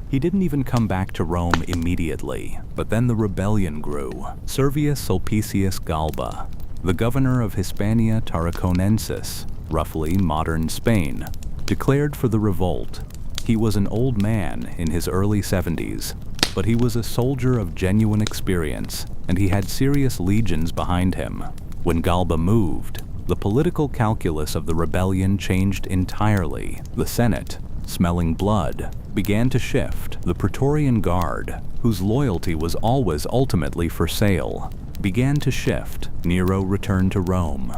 He didn't even come back to Rome immediately, but then the rebellion grew. Servius Sulpicius Galba, the governor of Hispania Tarraconensis, roughly modern Spain, declared for the revolt. He was an old man in his early 70s, but he was a soldier of genuine experience, and he had serious legions behind him. When Galba moved, the political calculus of the rebellion changed entirely. The Senate, smelling blood, began to shift. The Praetorian Guard, whose loyalty was always ultimately for sale, began to shift. Nero returned to Rome.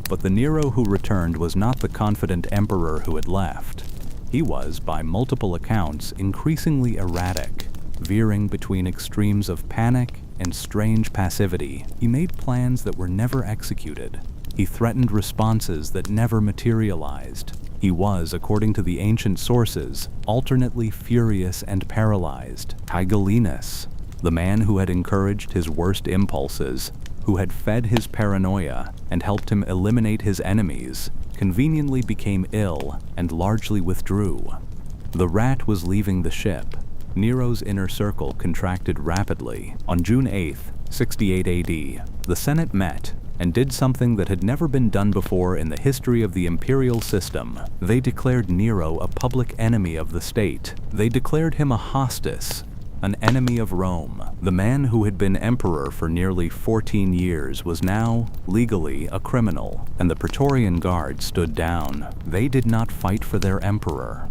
But the Nero who returned was not the confident emperor who had left. He was, by multiple accounts, increasingly erratic, veering between extremes of panic and strange passivity. He made plans that were never executed. He threatened responses that never materialized. He was, according to the ancient sources, alternately furious and paralyzed. Tigellinus, the man who had encouraged his worst impulses, who had fed his paranoia and helped him eliminate his enemies, conveniently became ill and largely withdrew. The rat was leaving the ship. Nero's inner circle contracted rapidly. On June 8, 68 AD, the Senate met and did something that had never been done before in the history of the imperial system. They declared Nero a public enemy of the state. They declared him a hostis, an enemy of Rome. The man who had been emperor for nearly 14 years was now, legally, a criminal, and the Praetorian Guard stood down. They did not fight for their emperor.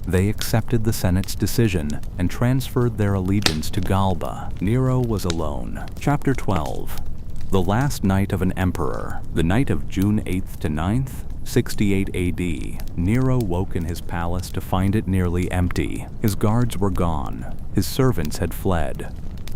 They accepted the Senate's decision and transferred their allegiance to Galba. Nero was alone. Chapter 12. The last night of an emperor, the night of June 8th to 9th, 68 AD, Nero woke in his palace to find it nearly empty. His guards were gone. His servants had fled,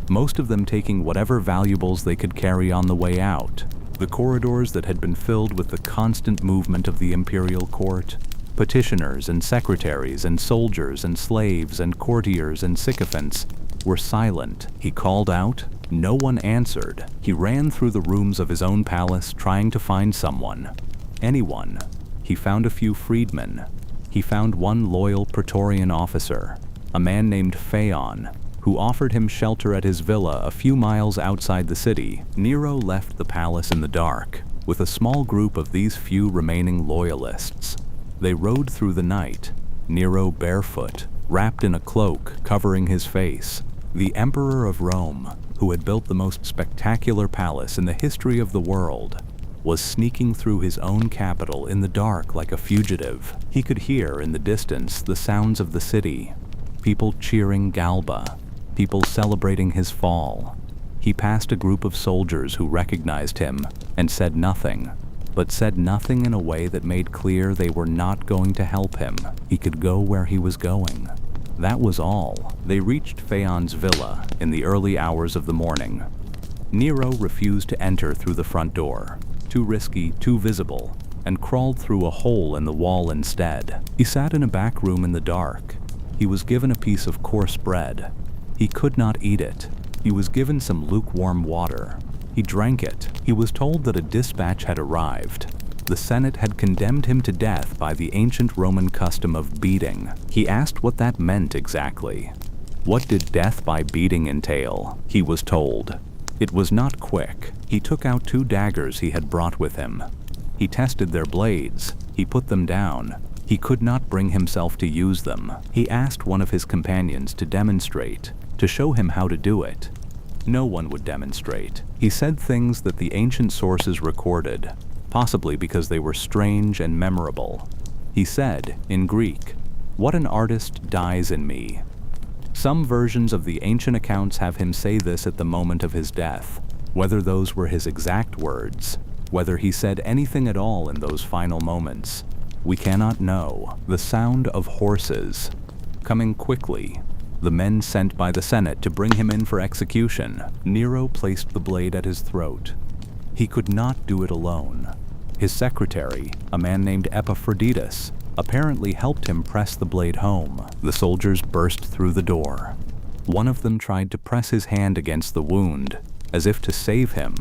most of them taking whatever valuables they could carry on the way out. The corridors that had been filled with the constant movement of the imperial court, petitioners and secretaries and soldiers and slaves and courtiers and sycophants, were silent. He called out. No one answered. He ran through the rooms of his own palace trying to find someone. Anyone. He found a few freedmen. He found one loyal Praetorian officer, a man named Phaon, who offered him shelter at his villa a few miles outside the city. Nero left the palace in the dark, with a small group of these few remaining loyalists. They rode through the night, Nero barefoot, wrapped in a cloak covering his face. The Emperor of Rome, who had built the most spectacular palace in the history of the world, was sneaking through his own capital in the dark like a fugitive. He could hear in the distance the sounds of the city, people cheering Galba, people celebrating his fall. He passed a group of soldiers who recognized him and said nothing, but said nothing in a way that made clear they were not going to help him. He could go where he was going. That was all. They reached Phaon's villa in the early hours of the morning. Nero refused to enter through the front door, too risky, too visible, and crawled through a hole in the wall instead. He sat in a back room in the dark. He was given a piece of coarse bread. He could not eat it. He was given some lukewarm water. He drank it. He was told that a dispatch had arrived. The Senate had condemned him to death by the ancient Roman custom of beating. He asked what that meant exactly. What did death by beating entail? He was told. It was not quick. He took out 2 daggers he had brought with him. He tested their blades. He put them down. He could not bring himself to use them. He asked one of his companions to demonstrate, to show him how to do it. No one would demonstrate. He said things that the ancient sources recorded, possibly because they were strange and memorable. He said, in Greek, "What an artist dies in me." Some versions of the ancient accounts have him say this at the moment of his death. Whether those were his exact words, whether he said anything at all in those final moments, we cannot know. The sound of horses, coming quickly, the men sent by the Senate to bring him in for execution, Nero placed the blade at his throat. He could not do it alone. His secretary, a man named Epaphroditus, apparently helped him press the blade home. The soldiers burst through the door. One of them tried to press his hand against the wound, as if to save him,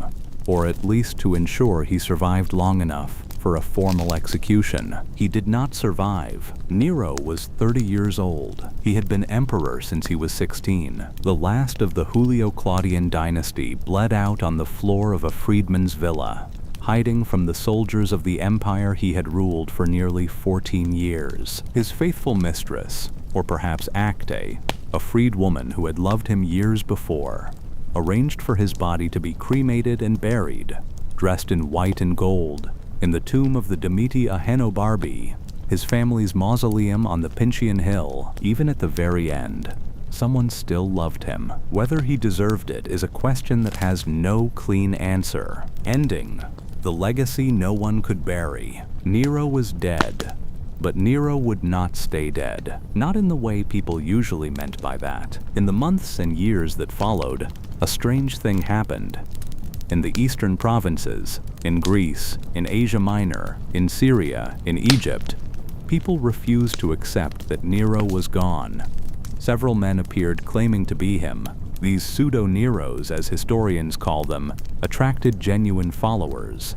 or at least to ensure he survived long enough for a formal execution. He did not survive. Nero was 30 years old. He had been emperor since he was 16. The last of the Julio-Claudian dynasty bled out on the floor of a freedman's villa, hiding from the soldiers of the empire he had ruled for nearly 14 years. His faithful mistress, or perhaps Acte, a freed woman who had loved him years before, arranged for his body to be cremated and buried, dressed in white and gold, in the tomb of the Demeti Ahenobarbi, his family's mausoleum on the Pincian Hill. Even at the very end, someone still loved him. Whether he deserved it is a question that has no clean answer. Ending the legacy no one could bury. Nero was dead, but Nero would not stay dead. Not in the way people usually meant by that. In the months and years that followed, a strange thing happened. In the eastern provinces, in Greece, in Asia Minor, in Syria, in Egypt, people refused to accept that Nero was gone. Several men appeared claiming to be him. These pseudo-Neros, as historians call them, attracted genuine followers.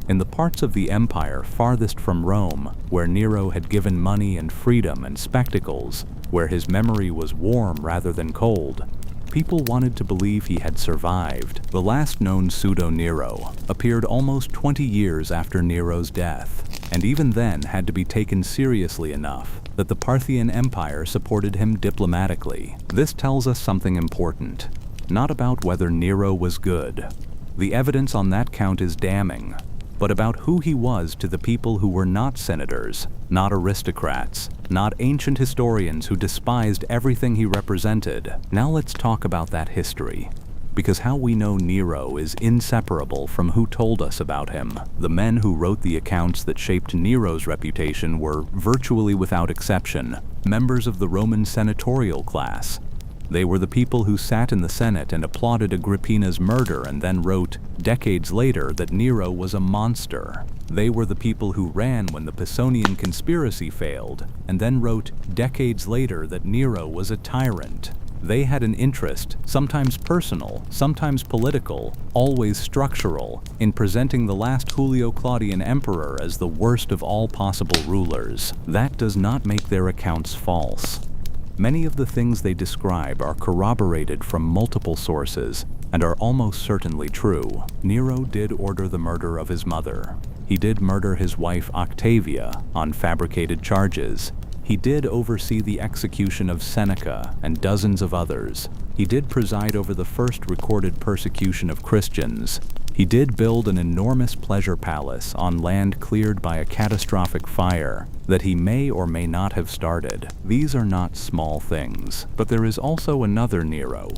In the parts of the empire farthest from Rome, where Nero had given money and freedom and spectacles, where his memory was warm rather than cold, people wanted to believe he had survived. The last known pseudo-Nero appeared almost 20 years after Nero's death, and even then had to be taken seriously enough that the Parthian Empire supported him diplomatically. This tells us something important, not about whether Nero was good. The evidence on that count is damning, but about who he was to the people who were not senators, not aristocrats, not ancient historians who despised everything he represented. Now let's talk about that history, because how we know Nero is inseparable from who told us about him. The men who wrote the accounts that shaped Nero's reputation were, virtually without exception, members of the Roman senatorial class. They were the people who sat in the Senate and applauded Agrippina's murder and then wrote, decades later, that Nero was a monster. They were the people who ran when the Pisonian conspiracy failed and then wrote, decades later, that Nero was a tyrant. They had an interest, sometimes personal, sometimes political, always structural, in presenting the last Julio-Claudian emperor as the worst of all possible rulers. That does not make their accounts false. Many of the things they describe are corroborated from multiple sources and are almost certainly true. Nero did order the murder of his mother. He did murder his wife Octavia on fabricated charges. He did oversee the execution of Seneca and dozens of others. He did preside over the first recorded persecution of Christians. He did build an enormous pleasure palace on land cleared by a catastrophic fire that he may or may not have started. These are not small things. But there is also another Nero,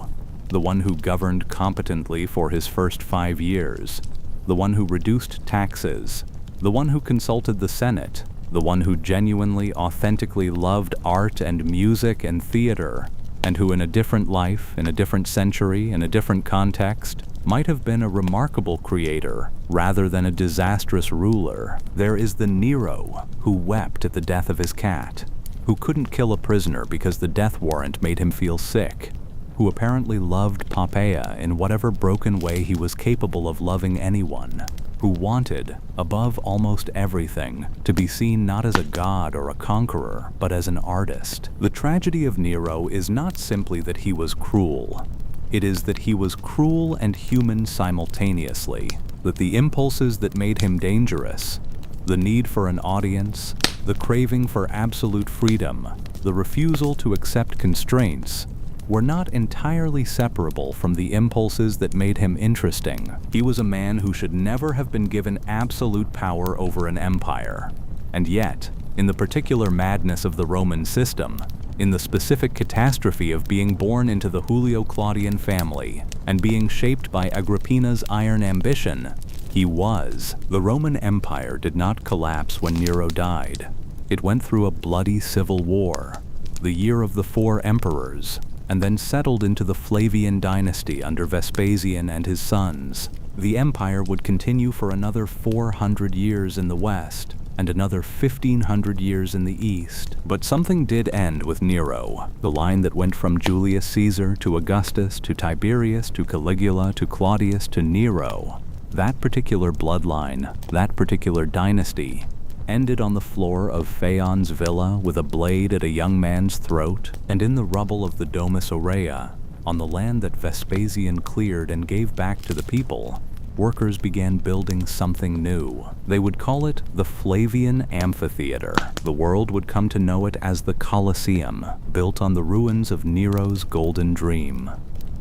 the one who governed competently for his first 5 years, the one who reduced taxes, the one who consulted the Senate, the one who genuinely, authentically loved art and music and theater, and who in a different life, in a different century, in a different context, might have been a remarkable creator rather than a disastrous ruler. There is the Nero who wept at the death of his cat, who couldn't kill a prisoner because the death warrant made him feel sick, who apparently loved Poppaea in whatever broken way he was capable of loving anyone, who wanted, above almost everything, to be seen not as a god or a conqueror, but as an artist. The tragedy of Nero is not simply that he was cruel. It is that he was cruel and human simultaneously, that the impulses that made him dangerous, the need for an audience, the craving for absolute freedom, the refusal to accept constraints, were not entirely separable from the impulses that made him interesting. He was a man who should never have been given absolute power over an empire. And yet, in the particular madness of the Roman system, in the specific catastrophe of being born into the Julio-Claudian family and being shaped by Agrippina's iron ambition, he was. The Roman Empire did not collapse when Nero died. It went through a bloody civil war, the year of the 4 emperors, and then settled into the Flavian dynasty under Vespasian and his sons. The empire would continue for another 400 years in the west, and another 1,500 years in the east. But something did end with Nero. The line that went from Julius Caesar to Augustus to Tiberius to Caligula to Claudius to Nero, that particular bloodline, that particular dynasty, ended on the floor of Phaon's villa with a blade at a young man's throat, and in the rubble of the Domus Aurea, on the land that Vespasian cleared and gave back to the people, workers began building something new. They would call it the Flavian Amphitheater. The world would come to know it as the Colosseum, built on the ruins of Nero's golden dream.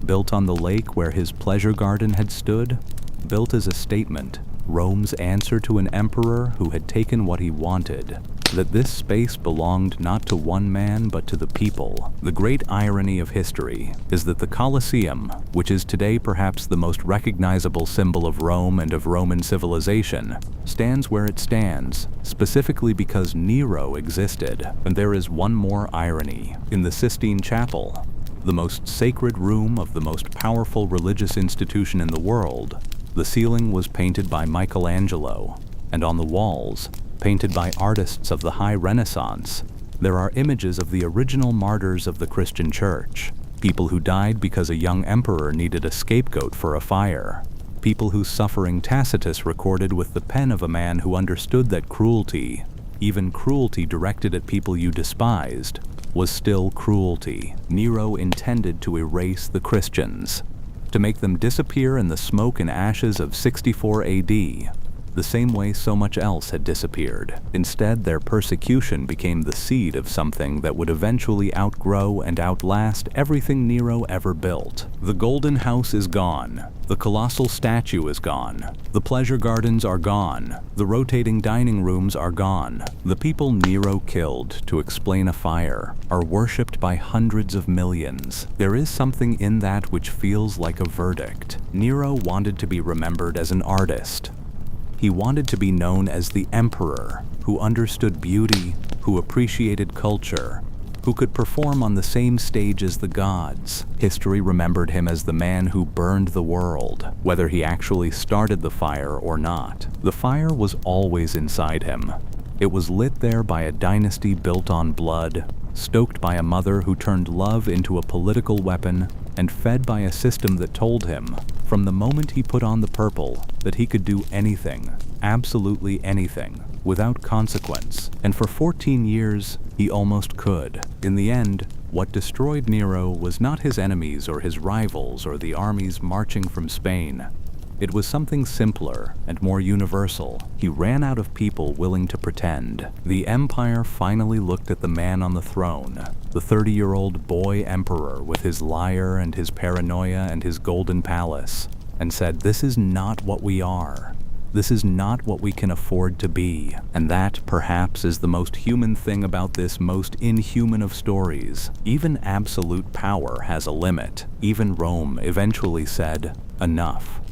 Built on the lake where his pleasure garden had stood, built as a statement, Rome's answer to an emperor who had taken what he wanted, that this space belonged not to one man but to the people. The great irony of history is that the Colosseum, which is today perhaps the most recognizable symbol of Rome and of Roman civilization, stands where it stands, specifically because Nero existed. And there is one more irony. In the Sistine Chapel, the most sacred room of the most powerful religious institution in the world, the ceiling was painted by Michelangelo, and on the walls, painted by artists of the High Renaissance, there are images of the original martyrs of the Christian Church, people who died because a young emperor needed a scapegoat for a fire, people whose suffering Tacitus recorded with the pen of a man who understood that cruelty, even cruelty directed at people you despised, was still cruelty. Nero intended to erase the Christians, to make them disappear in the smoke and ashes of 64 AD, the same way so much else had disappeared. Instead, their persecution became the seed of something that would eventually outgrow and outlast everything Nero ever built. The Golden House is gone. The colossal statue is gone. The pleasure gardens are gone. The rotating dining rooms are gone. The people Nero killed to explain a fire are worshipped by hundreds of millions. There is something in that which feels like a verdict. Nero wanted to be remembered as an artist. He wanted to be known as the emperor, who understood beauty, who appreciated culture, who could perform on the same stage as the gods. History remembered him as the man who burned the world, whether he actually started the fire or not. The fire was always inside him. It was lit there by a dynasty built on blood, stoked by a mother who turned love into a political weapon, and fed by a system that told him, from the moment he put on the purple, that he could do anything, absolutely anything, without consequence. And for 14 years, he almost could. In the end, what destroyed Nero was not his enemies or his rivals or the armies marching from Spain. It was something simpler and more universal. He ran out of people willing to pretend. The empire finally looked at the man on the throne, the 30-year-old boy emperor with his lyre and his paranoia and his golden palace, and said, "This is not what we are. This is not what we can afford to be." And that, perhaps, is the most human thing about this most inhuman of stories. Even absolute power has a limit. Even Rome eventually said, "Enough."